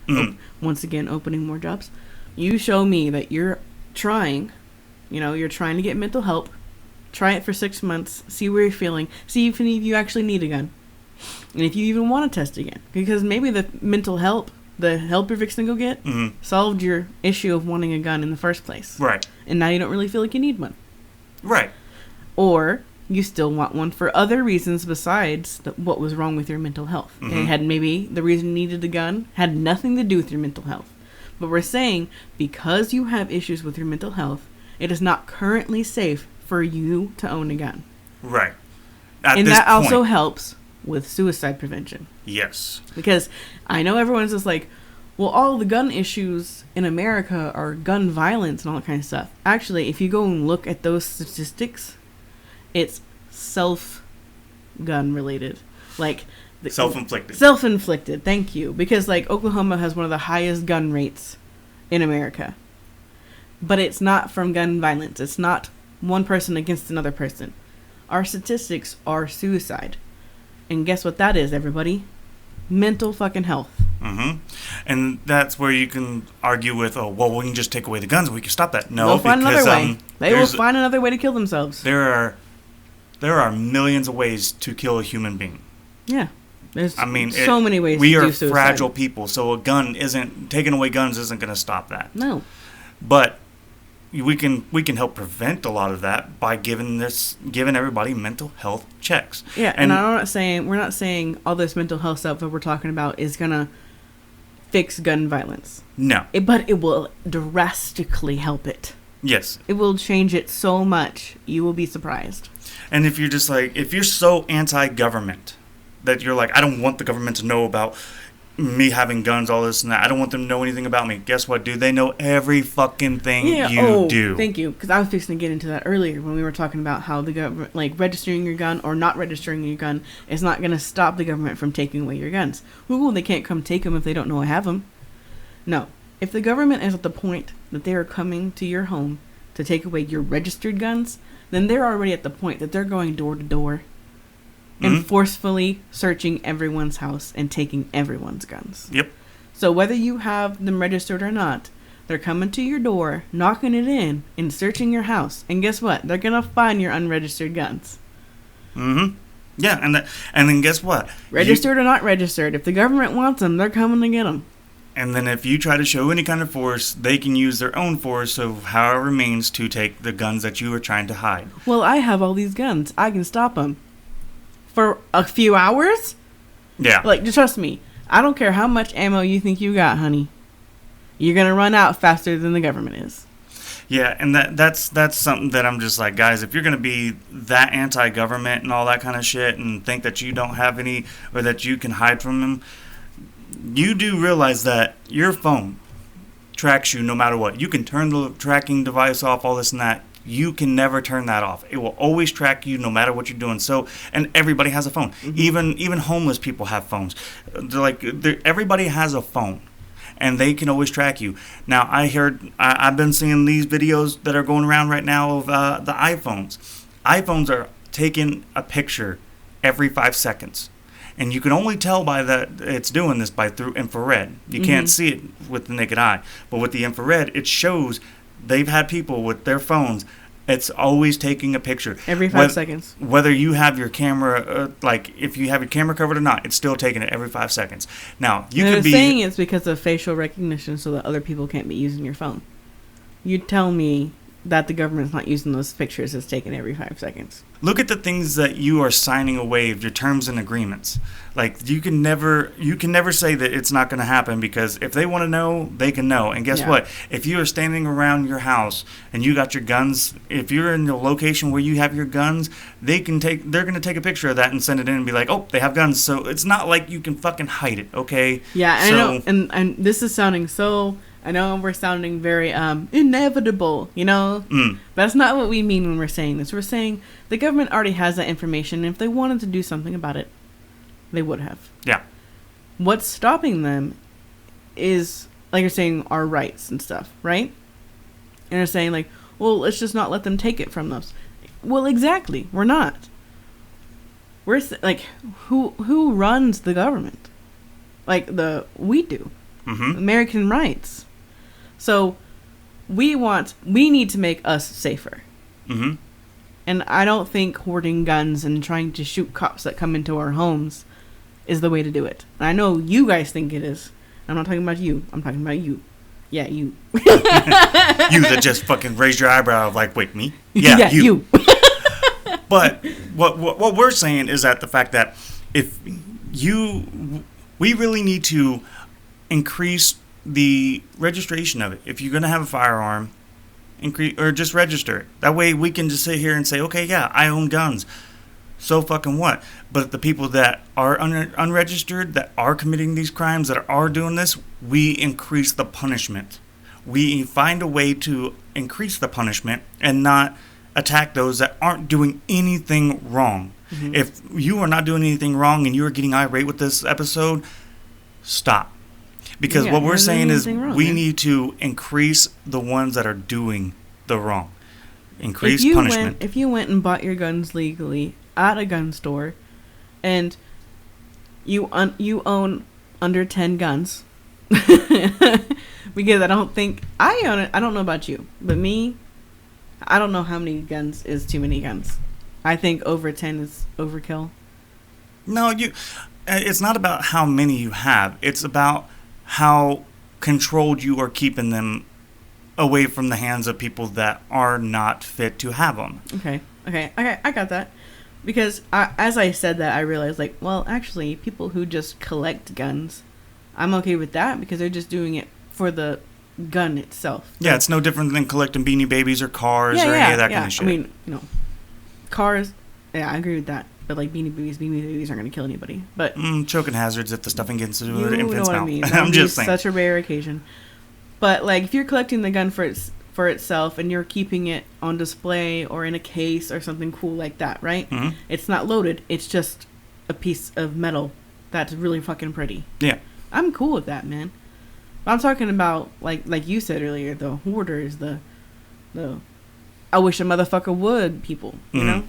S1: Mm.
S2: Once again, opening more jobs. You show me that you're trying, you're trying to get mental help. Try it for 6 months. See where you're feeling. See if any of you actually need a gun. And if you even want to test again. Because maybe the mental help, the help you're fixing to go get, solved your issue of wanting a gun in the first place.
S1: Right.
S2: And now you don't really feel like you need one.
S1: Right.
S2: Or you still want one for other reasons besides what was wrong with your mental health.
S1: Mm-hmm.
S2: And had maybe the reason you needed the gun had nothing to do with your mental health. But we're saying because you have issues with your mental health, it is not currently safe for you to own a gun.
S1: Right.
S2: And that also helps with suicide prevention.
S1: Yes.
S2: Because I know everyone's just like, well, all the gun issues in America are gun violence and all that kind of stuff. Actually, if you go and look at those statistics, it's self-gun related. Like...
S1: Self-inflicted.
S2: Self-inflicted, thank you. Because, like, Oklahoma has one of the highest gun rates in America. But it's not from gun violence. It's not one person against another person. Our statistics are suicide. And guess what that is, everybody? Mental fucking health.
S1: Mm-hmm. And that's where you can argue with, we can just take away the guns and we can stop that. No,
S2: they'll find
S1: because
S2: another way. They will find another way to kill themselves.
S1: There are millions of ways to kill a human being.
S2: Yeah. There's so many ways to do suicide. We are
S1: fragile people, so taking away guns isn't going to stop that.
S2: No.
S1: But we can help prevent a lot of that by giving everybody mental health checks.
S2: Yeah, and we're not saying all this mental health stuff that we're talking about is gonna fix gun violence.
S1: No.
S2: But it will drastically help it.
S1: Yes.
S2: It will change it so much, you will be surprised.
S1: And if you're so anti-government that you're like, I don't want the government to know about me having guns, all this and that. I don't want them to know anything about me. Guess what, dude? They know every fucking thing you do.
S2: Thank you. Because I was fixing to get into that earlier when we were talking about how the government, like registering your gun or not registering your gun, is not going to stop the government from taking away your guns. Ooh, they can't come take them if they don't know I have them. No. If the government is at the point that they are coming to your home to take away your registered guns, then they're already at the point that they're going door to door and forcefully searching everyone's house and taking everyone's guns.
S1: Yep.
S2: So whether you have them registered or not, they're coming to your door, knocking it in, and searching your house. And guess what? They're going to find your unregistered guns.
S1: Mm-hmm. Yeah, and then guess what?
S2: Registered or not registered, if the government wants them, they're coming to get them.
S1: And then if you try to show any kind of force, they can use their own force of however means to take the guns that you are trying to hide.
S2: Well, I have all these guns. I can stop them. For a few hours?
S1: Yeah.
S2: Like, just trust me. I don't care how much ammo you think you got, honey. You're going to run out faster than the government is.
S1: Yeah, and that's something that I'm just like, guys, if you're going to be that anti-government and all that kind of shit and think that you don't have any or that you can hide from them, you do realize that your phone tracks you no matter what. You can turn the tracking device off, all this and that. You can never turn that off. It will always track you no matter what you're doing. So, and everybody has a phone. Mm-hmm. Even homeless people have phones. Everybody has a phone, and they can always track you. Now, I've been seeing these videos that are going around right now of the iPhones. iPhones are taking a picture every 5 seconds. And you can only tell by that it's doing this through infrared. You can't see it with the naked eye. But with the infrared, it shows. They've had people with their phones. It's always taking a picture.
S2: Every 5 seconds.
S1: Whether you have your camera, if you have your camera covered or not, it's still taking it every 5 seconds. Now,
S2: They're saying it's because of facial recognition so that other people can't be using your phone. You tell me that the government's not using those pictures that's taken every 5 seconds.
S1: Look at the things that you are signing away of your terms and agreements. Like you can never say that it's not going to happen, because if they want to know, they can know. And guess what? If you are standing around your house and you got your guns, if you're in the location where you have your guns, they're going to take a picture of that and send it in and be like, "Oh, they have guns." So it's not like you can fucking hide it, okay?
S2: Yeah, I know, and this is sounding so. I know we're sounding very inevitable, you know? But that's not what we mean when we're saying this. We're saying the government already has that information, and if they wanted to do something about it, they would have.
S1: Yeah.
S2: What's stopping them is, like you're saying, our rights and stuff, right? And they're saying, like, well, let's just not let them take it from us. Well, exactly. We're not. We're, like, who runs the government? Like, we do.
S1: Mm-hmm.
S2: American rights. So we need to make us safer.
S1: Mm-hmm.
S2: And I don't think hoarding guns and trying to shoot cops that come into our homes is the way to do it. And I know you guys think it is. I'm not talking about you. I'm talking about you. Yeah, you.
S1: You that just fucking raised your eyebrow like, wait, me? Yeah, you. But what we're saying is that the fact that we really need to increase the registration of it. If you're going to have a firearm, or just register it. That way we can just sit here and say, okay, yeah, I own guns. So fucking what? But the people that are unregistered, that are committing these crimes, that are doing this, we increase the punishment. We find a way to increase the punishment and not attack those that aren't doing anything wrong. Mm-hmm. If you are not doing anything wrong and you are getting irate with this episode, stop. Because what we're saying is we need to increase the ones that are doing the wrong. Increase punishment.
S2: If you went and bought your guns legally at a gun store and you own under 10 guns, because I don't think I own it. I don't know about you, but me, I don't know how many guns is too many guns. I think over 10 is overkill.
S1: No, it's not about how many you have. It's about how controlled you are keeping them away from the hands of people that are not fit to have them.
S2: Okay, I got that. Because as I said that, I realized, like, well, actually, people who just collect guns, I'm okay with that because they're just doing it for the gun itself.
S1: Yeah, it's no different than collecting Beanie Babies or cars or any of that kind of shit.
S2: I mean, cars, yeah, I agree with that. But, like, Beanie Babies aren't going to kill anybody. But
S1: choking hazards if the stuffing gets into the infant's mouth.
S2: I mean.
S1: I'm just saying.
S2: Such a rare occasion. But, like, if you're collecting the gun for itself and you're keeping it on display or in a case or something cool like that, right? Mm-hmm. It's not loaded. It's just a piece of metal that's really fucking pretty.
S1: Yeah.
S2: I'm cool with that, man. But I'm talking about, like you said earlier, the hoarders, the I wish a motherfucker would people, you know?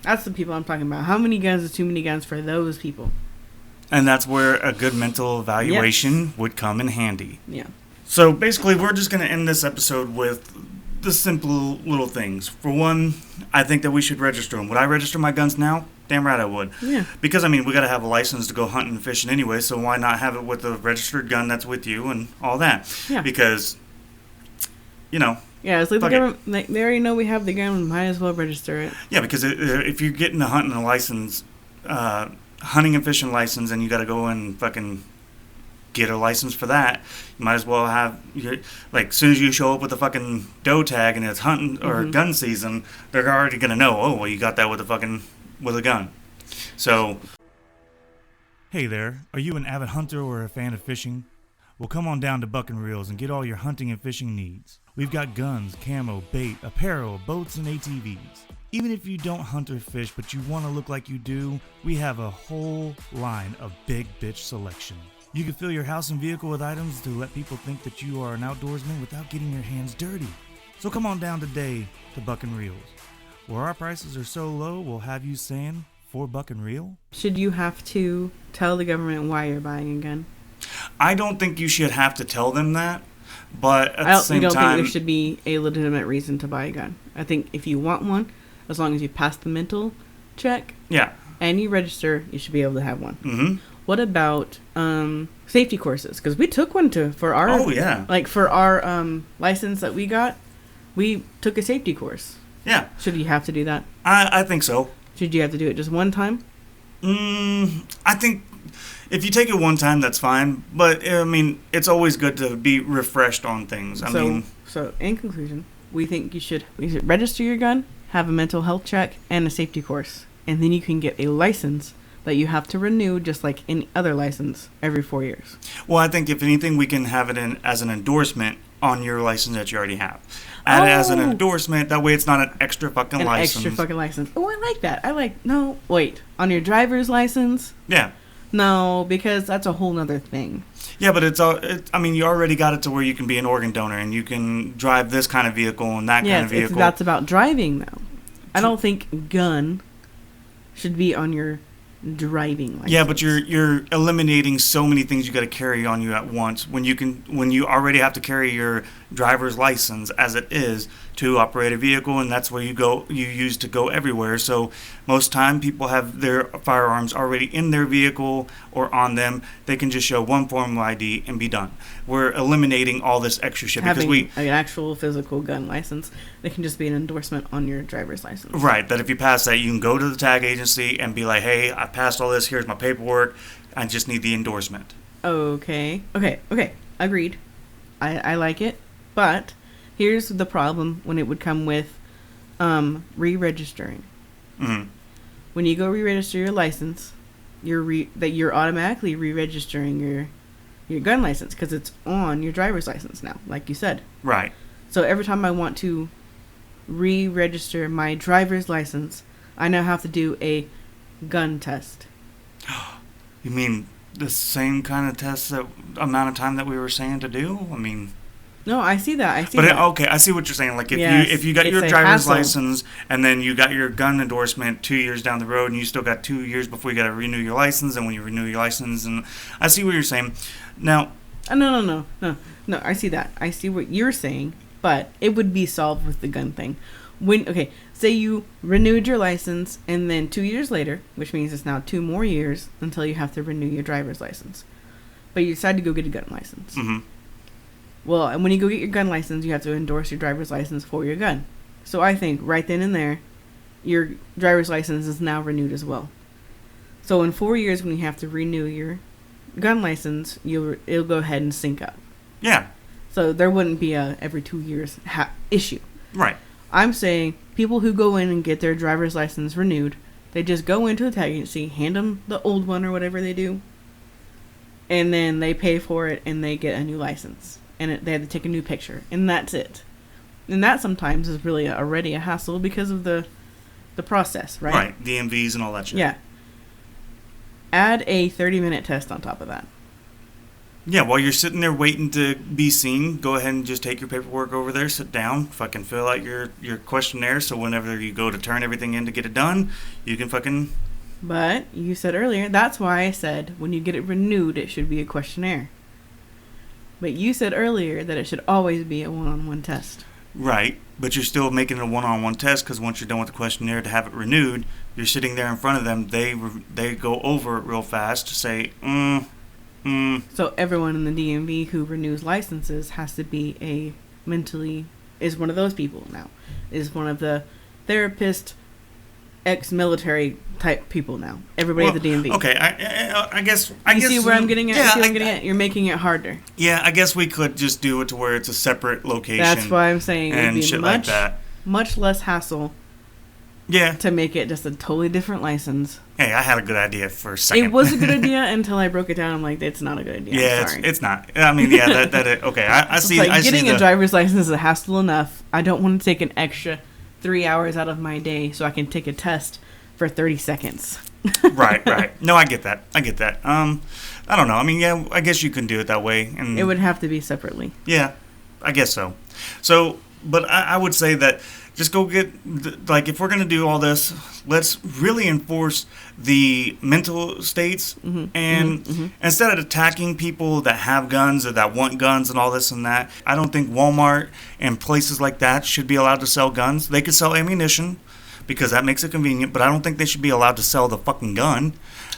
S2: That's the people I'm talking about. How many guns is too many guns for those people?
S1: And that's where a good mental evaluation would come in handy.
S2: Yeah.
S1: So basically, we're just going to end this episode with the simple little things. For one, I think that we should register them. Would I register my guns now? Damn right I would.
S2: Yeah.
S1: Because, I mean, we got to have a license to go hunting and fishing anyway, so why not have it with a registered gun that's with you and all that? Yeah. Because,
S2: Yeah, it's like the government, they already know we have the gun, might as well register it.
S1: Yeah, because if you're getting a hunting license, hunting and fishing license, and you got to go and fucking get a license for that, you might as well have, as soon as you show up with a fucking doe tag and it's hunting or gun season, they're already going to know, oh, well, you got that with a gun. So, hey there, are you an avid hunter or a fan of fishing? Well, come on down to Buck and Reels and get all your hunting and fishing needs. We've got guns, camo, bait, apparel, boats, and ATVs. Even if you don't hunt or fish, but you want to look like you do, we have a whole line of big bitch selection. You can fill your house and vehicle with items to let people think that you are an outdoorsman without getting your hands dirty. So come on down today to Buck and Reels, where our prices are so low, we'll have you saying, for Buck and Reel?
S2: Should you have to tell the government why you're buying a gun?
S1: I don't think you should have to tell them that, but at the same time...
S2: I don't think there should be a legitimate reason to buy a gun. I think if you want one, as long as you pass the mental check and you register, you should be able to have one. Mm-hmm. What about safety courses? Because we took one for our license that we got. We took a safety course.
S1: Yeah,
S2: Should you have to do that?
S1: I think so.
S2: Should you have to do it just one time?
S1: I think if you take it one time, that's fine. But I mean, it's always good to be refreshed on things.
S2: So in conclusion, we think you should register your gun, have a mental health check, and a safety course, and then you can get a license that you have to renew just like any other license every 4 years.
S1: Well, I think if anything, we can have it in as an endorsement on your license that you already have. Add it as an endorsement. That way, it's not an extra fucking license.
S2: Extra fucking license. Oh, I like that. No, wait. On your driver's license?
S1: Yeah.
S2: No, because that's a whole nother thing.
S1: Yeah, but I mean, you already got it to where you can be an organ donor and you can drive this kind of vehicle and that kind of vehicle.
S2: That's about driving, though. I don't think gun should be on your driving license.
S1: Yeah, but you're eliminating so many things you got to carry on you at once when you already have to carry your driver's license as it is to operate a vehicle, and that's where you use to go everywhere. So most time people have their firearms already in their vehicle or on them. They can just show one form of ID and be done. We're eliminating all this extra shit
S2: Having
S1: because
S2: an actual physical gun license, it can just be an endorsement on your driver's license.
S1: Right, that if you pass that, you can go to the tag agency and be like, hey, I passed all this, here's my paperwork, I just need the endorsement.
S2: Okay. Agreed. I like it, but here's the problem when it would come with re-registering.
S1: Mm-hmm.
S2: When you go re-register your license, you're automatically re-registering your gun license because it's on your driver's license now, like you said.
S1: Right.
S2: So every time I want to re-register my driver's license, I now have to do a gun test.
S1: You mean the same kind of test, that amount of time that we were saying to do? I mean...
S2: No, I see that.
S1: Okay, I see what you're saying. Like if you got your driver's license and then you got your gun endorsement 2 years down the road, and you still got 2 years before you got to renew your license, and when you renew your license, and I see what you're saying. Now,
S2: no. I see that. I see what you're saying, but it would be solved with the gun thing. Say you renewed your license, and then 2 years later, which means it's now 2 more years until you have to renew your driver's license, but you decide to go get a gun license.
S1: Mm-hmm.
S2: Well, and when you go get your gun license, you have to endorse your driver's license for your gun. So I think right then and there, your driver's license is now renewed as well. So in 4 years, when you have to renew your gun license, it'll go ahead and sync up.
S1: Yeah.
S2: So there wouldn't be a every 2 years issue.
S1: Right.
S2: I'm saying people who go in and get their driver's license renewed, they just go into the tag agency, hand them the old one or whatever they do, and then they pay for it and they get a new license. And they have to take a new picture, and that's it. And that sometimes is really already a hassle because of the process, right?
S1: Right, DMVs and all that shit.
S2: Yeah. Add a 30-minute test on top of that.
S1: Yeah, while you're sitting there waiting to be seen, go ahead and just take your paperwork over there, sit down, fucking fill out your questionnaire, so whenever you go to turn everything in to get it done, you can fucking...
S2: But you said earlier, that's why I said when you get it renewed, it should be a questionnaire. But you said earlier that it should always be a one-on-one test.
S1: Right, but you're still making it a one-on-one test because once you're done with the questionnaire to have it renewed, you're sitting there in front of them. They go over it real fast to say, So
S2: everyone in the DMV who renews licenses has to be is one of those people now. Is one of the therapist, ex-military type people now. Everybody at the DMV.
S1: Okay, I guess.
S2: You see where I'm getting at?
S1: Yeah,
S2: I'm getting at? You're making it harder.
S1: Yeah, I guess we could just do it to where it's a separate location.
S2: That's why I'm saying it'd be
S1: shit like that.
S2: Much less hassle.
S1: Yeah.
S2: To make it just a totally different license.
S1: Hey, I had a good idea for a second.
S2: It was a good idea until I broke it down. I'm like, it's not a good idea.
S1: Yeah,
S2: I'm sorry.
S1: it's not. I mean, yeah, okay. I see.
S2: Like getting a driver's license is a hassle enough. I don't want to take an extra 3 hours out of my day so I can take a test for 30 seconds.
S1: Right. No, I get that. I don't know. I mean, yeah, I guess you can do it that way. And
S2: it would have to be separately.
S1: Yeah, I guess so. So, but I would say that just go get, like, if we're going to do all this, let's really enforce the mental states.
S2: Mm-hmm.
S1: And instead of attacking people that have guns or that want guns and all this and that, I don't think Walmart and places like that should be allowed to sell guns. They could sell ammunition, because that makes it convenient, but I don't think they should be allowed to sell the fucking gun.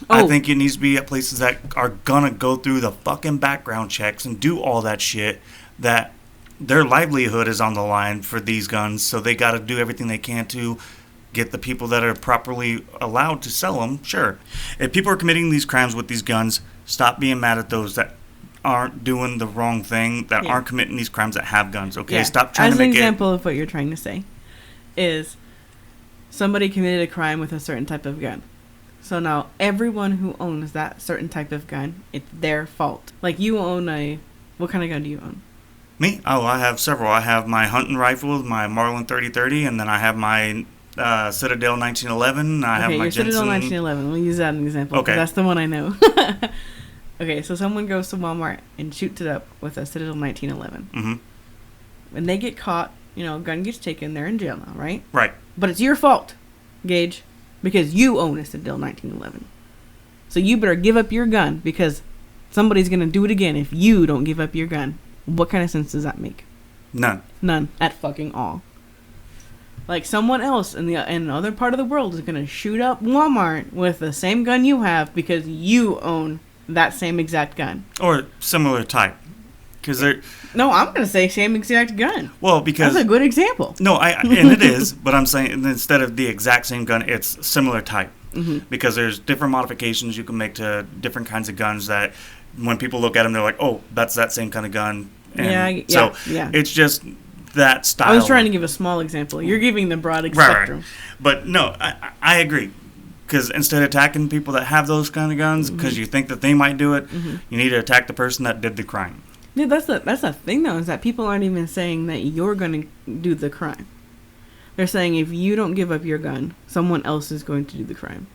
S1: I think it needs to be at places that are gonna go through the fucking background checks and do all that shit that their livelihood is on the line for these guns, so they got to do everything they can to get the people that are properly allowed to sell them. Sure, if people are committing these crimes with these guns, stop being mad at those that aren't doing the wrong thing, that aren't committing these crimes, that have guns. Okay, stop trying to make it.
S2: As an example of what you're trying to say, is somebody committed a crime with a certain type of gun. So now everyone who owns that certain type of gun, it's their fault. Like you own what kind of gun do you own?
S1: Me? Oh, I have several. I have my hunting rifle, my Marlin 30-30, and then I have my Citadel 1911. I have my
S2: your
S1: Jensen.
S2: Citadel 1911. We'll use that as an example. Okay. That's the one I know. Okay, so someone goes to Walmart and shoots it up with a Citadel 1911.
S1: Mm-hmm.
S2: When they get caught, gun gets taken, they're in jail now, right?
S1: Right.
S2: But it's your fault, Gage, because you own a Citadel 1911. So you better give up your gun, because somebody's going to do it again if you don't give up your gun. What kind of sense does that make? None at fucking all. Like someone else in another part of the world is going to shoot up Walmart with the same gun you have because you own that same exact gun.
S1: Or similar type.
S2: No, I'm going to say same exact gun.
S1: Well, because...
S2: That's a good example.
S1: No, and it is, but I'm saying instead of the exact same gun, it's similar type.
S2: Mm-hmm.
S1: Because there's different modifications you can make to different kinds of guns that when people look at them, they're like, oh, that's that same kind of gun. And so it's just that style.
S2: I was trying to give a small example. You're giving the broad spectrum.
S1: Right. But no, I agree. Because instead of attacking people that have those kind of guns, because you think that they might do it, you need to attack the person that did the crime.
S2: Yeah, that's the thing, though, is that people aren't even saying that you're going to do the crime. They're saying if you don't give up your gun, someone else is going to do the crime.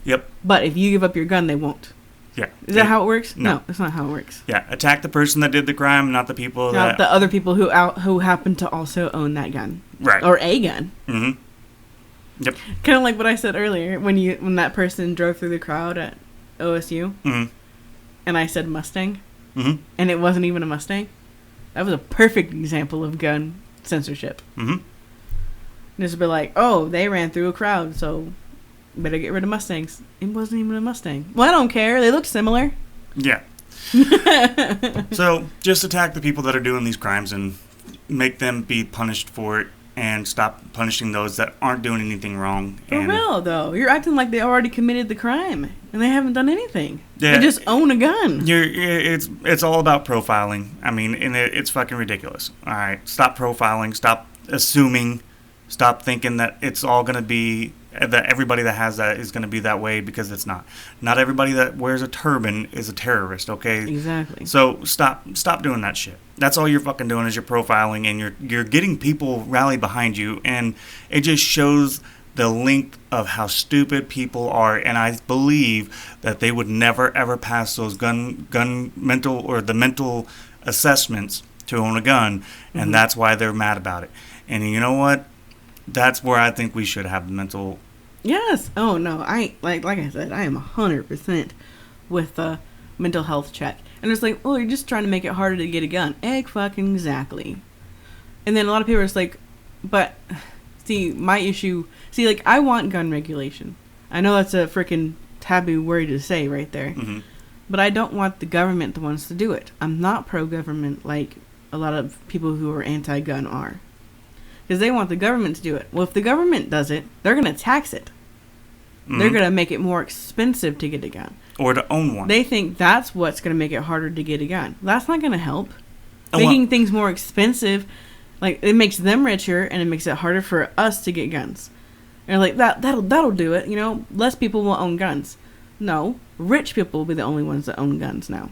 S1: Yep.
S2: But if you give up your gun, they won't.
S1: Yeah.
S2: Is that how it works?
S1: No,
S2: that's not how it works.
S1: Yeah, attack the person that did the crime, not the people
S2: not the other people who happen to also own that gun.
S1: Right.
S2: Or a gun.
S1: Mm-hmm. Yep.
S2: Kind of like what I said earlier when that person drove through the crowd at OSU, and I said Mustang, and it wasn't even a Mustang. That was a perfect example of gun censorship. Just be like, oh, they ran through a crowd, so better get rid of Mustangs. It wasn't even a Mustang. Well, I don't care. They look similar.
S1: Yeah. So just attack the people that are doing these crimes and make them be punished for it, and stop punishing those that aren't doing anything wrong.
S2: For real, though. You're acting like they already committed the crime, and they haven't done anything.
S1: Yeah,
S2: they just own a gun.
S1: It's all about profiling. I mean, and it's fucking ridiculous. All right, stop profiling. Stop assuming. Stop thinking that it's all going to be, that everybody that has that is going to be that way, because it's not. Not everybody that wears a turban is a terrorist, okay?
S2: Exactly.
S1: So stop doing that shit. That's all you're fucking doing, is you're profiling, and you're getting people rallied behind you, and it just shows the length of how stupid people are. And I believe that they would never ever pass those gun mental assessments to own a gun, and that's why they're mad about it. And you know what? That's where I think we should have the mental.
S2: Yes. Oh no. Like I said, I am 100% with the mental health check. And it's like, oh, you're just trying to make it harder to get a gun. Fucking exactly. And then a lot of people are just like, but see, my issue. See, like, I want gun regulation. I know that's a freaking taboo word to say right there. But I don't want the government the ones to do it. I'm not pro-government like a lot of people who are anti-gun are. Because they want the government to do it. Well, if the government does it, they're going to tax it. They're going to make it more expensive to get a gun.
S1: Or to own one.
S2: They think that's what's going to make it harder to get a gun. That's not going to help. Making things more expensive, like, it makes them richer, and it makes it harder for us to get guns. And like, that'll do it. Less people will own guns. No, rich people will be the only ones that own guns now.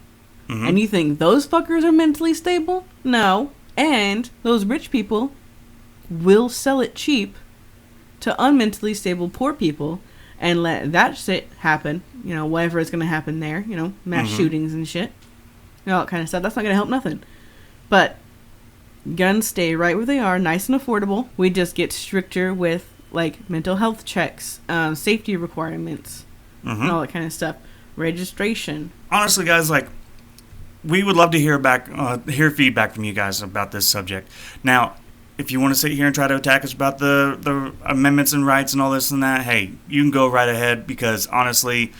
S2: And you think those fuckers are mentally stable? No. And those rich people will sell it cheap to unmentally stable poor people and let that shit happen. Whatever is going to happen there. Mass shootings and shit. All that kind of stuff. That's not going to help nothing. But guns stay right where they are, nice and affordable. We just get stricter with, like, mental health checks, safety requirements, and all that kind of stuff. Registration.
S1: Honestly, guys, like, we would love to hear feedback from you guys about this subject. Now, if you want to sit here and try to attack us about the amendments and rights and all this and that, hey, you can go right ahead, because honestly,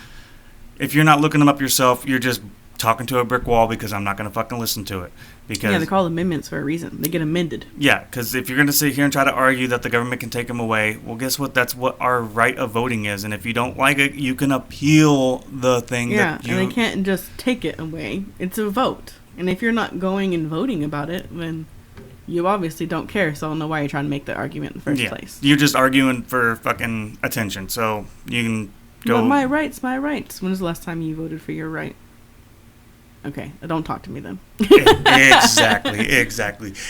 S1: if you're not looking them up yourself, you're just talking to a brick wall, because I'm not going to fucking listen to it. Because
S2: Yeah, they're called amendments for a reason. They get amended.
S1: yeah, because if you're going to sit here and try to argue that the government can take them away, well, guess what? That's what our right of voting is. And if you don't like it, you can appeal the thing
S2: Yeah,
S1: that you...
S2: and they can't just take it away. It's a vote. And if you're not going and voting about it, then you obviously don't care. So I don't know why you're trying to make the argument in the first place.
S1: You're just arguing for fucking attention. So you can go...
S2: But my rights, my rights. When was the last time you voted for your right? Okay, don't talk to me then.
S1: Exactly.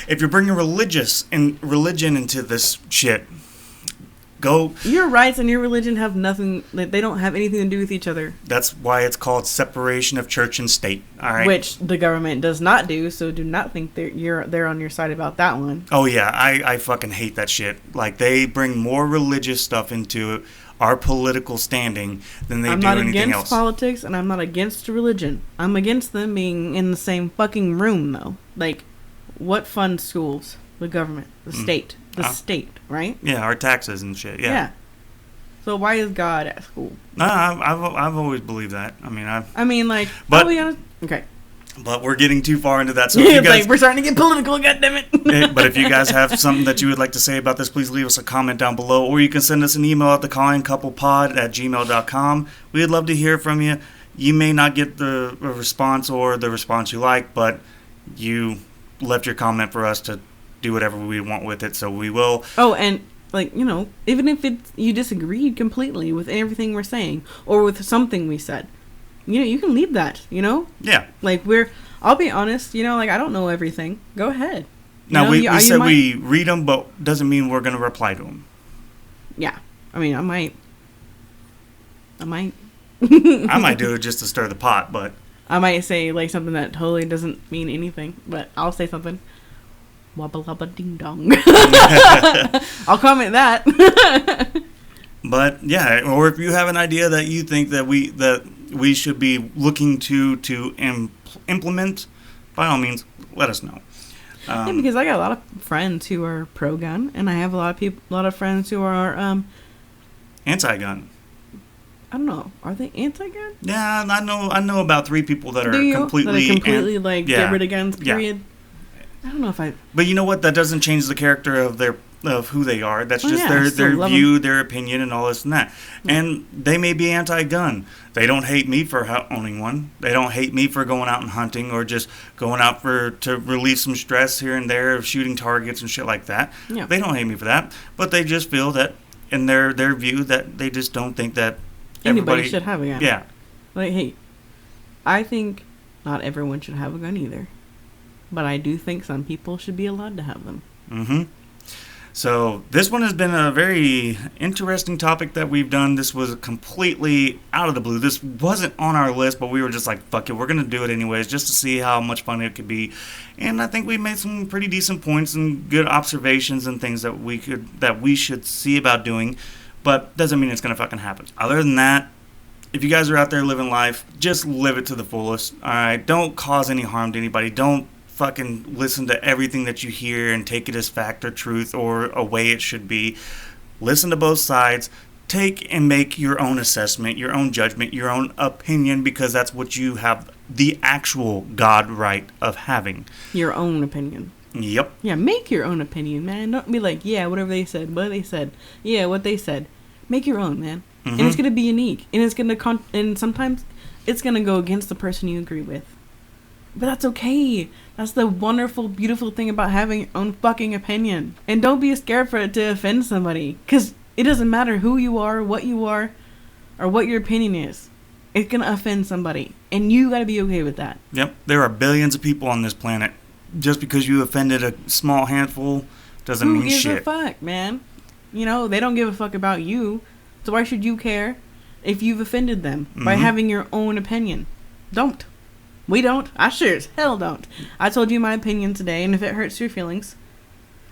S1: If you're bringing religion into this shit, go...
S2: Your rights and your religion have nothing... They don't have anything to do with each other.
S1: That's why it's called separation of church and state, all right?
S2: Which the government does not do, so do not think they're on your side about that one.
S1: Oh, yeah, I fucking hate that shit. Like, they bring more religious stuff into our political standing than they do anything else.
S2: I'm not against politics, and I'm not against religion. I'm against them being in the same fucking room, though. Like, what funds schools? The government. The state. The state, right?
S1: Yeah, our taxes and shit, yeah.
S2: So why is God at school?
S1: No, I've always believed that. I mean,
S2: I'll be honest. Okay.
S1: But we're getting too far into that. So if you
S2: It's
S1: guys,
S2: like we're starting to get political, goddammit.
S1: but if you guys have something that you would like to say about this, please leave us a comment down below. Or you can send us an email at thecallingcouplepod@gmail.com. We'd love to hear from you. You may not get the response or the response you like, but you left your comment for us to do whatever we want with it. So we will.
S2: Oh, and even if you disagreed completely with everything we're saying or with something we said, you can leave that,
S1: Yeah.
S2: Like I'll be honest, I don't know everything. Go ahead.
S1: Now, we said we read them, but doesn't mean we're going to reply to them.
S2: Yeah. I mean, I might.
S1: I might do it just to stir the pot, but...
S2: I might say, something that totally doesn't mean anything, but I'll say something. Wabba labba ding dong. I'll comment that.
S1: But, yeah, or if you have an idea that you think that we should be looking to implement, by all means, let us know.
S2: Yeah, because I got a lot of friends who are pro-gun, and I have a lot of friends who are
S1: anti-gun.
S2: I don't know. Are they anti-gun?
S1: Yeah, I know about 3 people that are completely
S2: get rid of guns. Period. Yeah. I don't know if I.
S1: But you know what? That doesn't change the character of who they are. That's just their view, their opinion, and all this and that. Yeah. And they may be anti-gun. They don't hate me for owning one. They don't hate me for going out and hunting or just going out to relieve some stress here and there of shooting targets and shit like that.
S2: Yeah.
S1: They don't hate me for that. But they just feel that in their view that they just don't think that
S2: anybody should have a gun.
S1: Yeah.
S2: Hey, I think not everyone should have a gun either. But I do think some people should be allowed to have them.
S1: Mm-hmm. So this one has been a very interesting topic that we've done. This was completely out of the blue. This wasn't on our list, but we were just like, fuck it, we're going to do it anyways, just to see how much fun it could be. And I think we made some pretty decent points and good observations and things that we should see about doing. But doesn't mean it's going to fucking happen. Other than that, if you guys are out there living life, just live it to the fullest. All right, don't cause any harm to anybody. Don't fucking listen to everything that you hear and take it as fact or truth or a way it should be. Listen to both sides. Take and make your own assessment, your own judgment, your own opinion, because that's what you have the actual God right of having.
S2: Your own opinion.
S1: Yep.
S2: Yeah, make your own opinion, man. Don't be like, yeah, whatever they said, what they said. Yeah, what they said. Make your own, man. Mm-hmm. And it's going to be unique. And it's going to and sometimes it's going to go against the person you agree with. But that's okay. That's the wonderful, beautiful thing about having your own fucking opinion. And don't be scared for it to offend somebody. Because it doesn't matter who you are, or what your opinion is. It's going to offend somebody. And you got to be okay with that.
S1: Yep. There are billions of people on this planet. Just because you offended a small handful doesn't mean shit.
S2: Who gives a fuck, man? They don't give a fuck about you. So why should you care if you've offended them by having your own opinion? Don't. We don't. I sure as hell don't. I told you my opinion today, and if it hurts your feelings,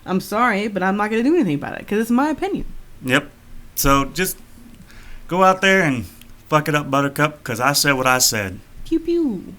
S2: I'm sorry, but I'm not going to do anything about it, because it's my opinion.
S1: Yep. So just go out there and fuck it up, Buttercup, because I said what I said.
S2: Pew pew.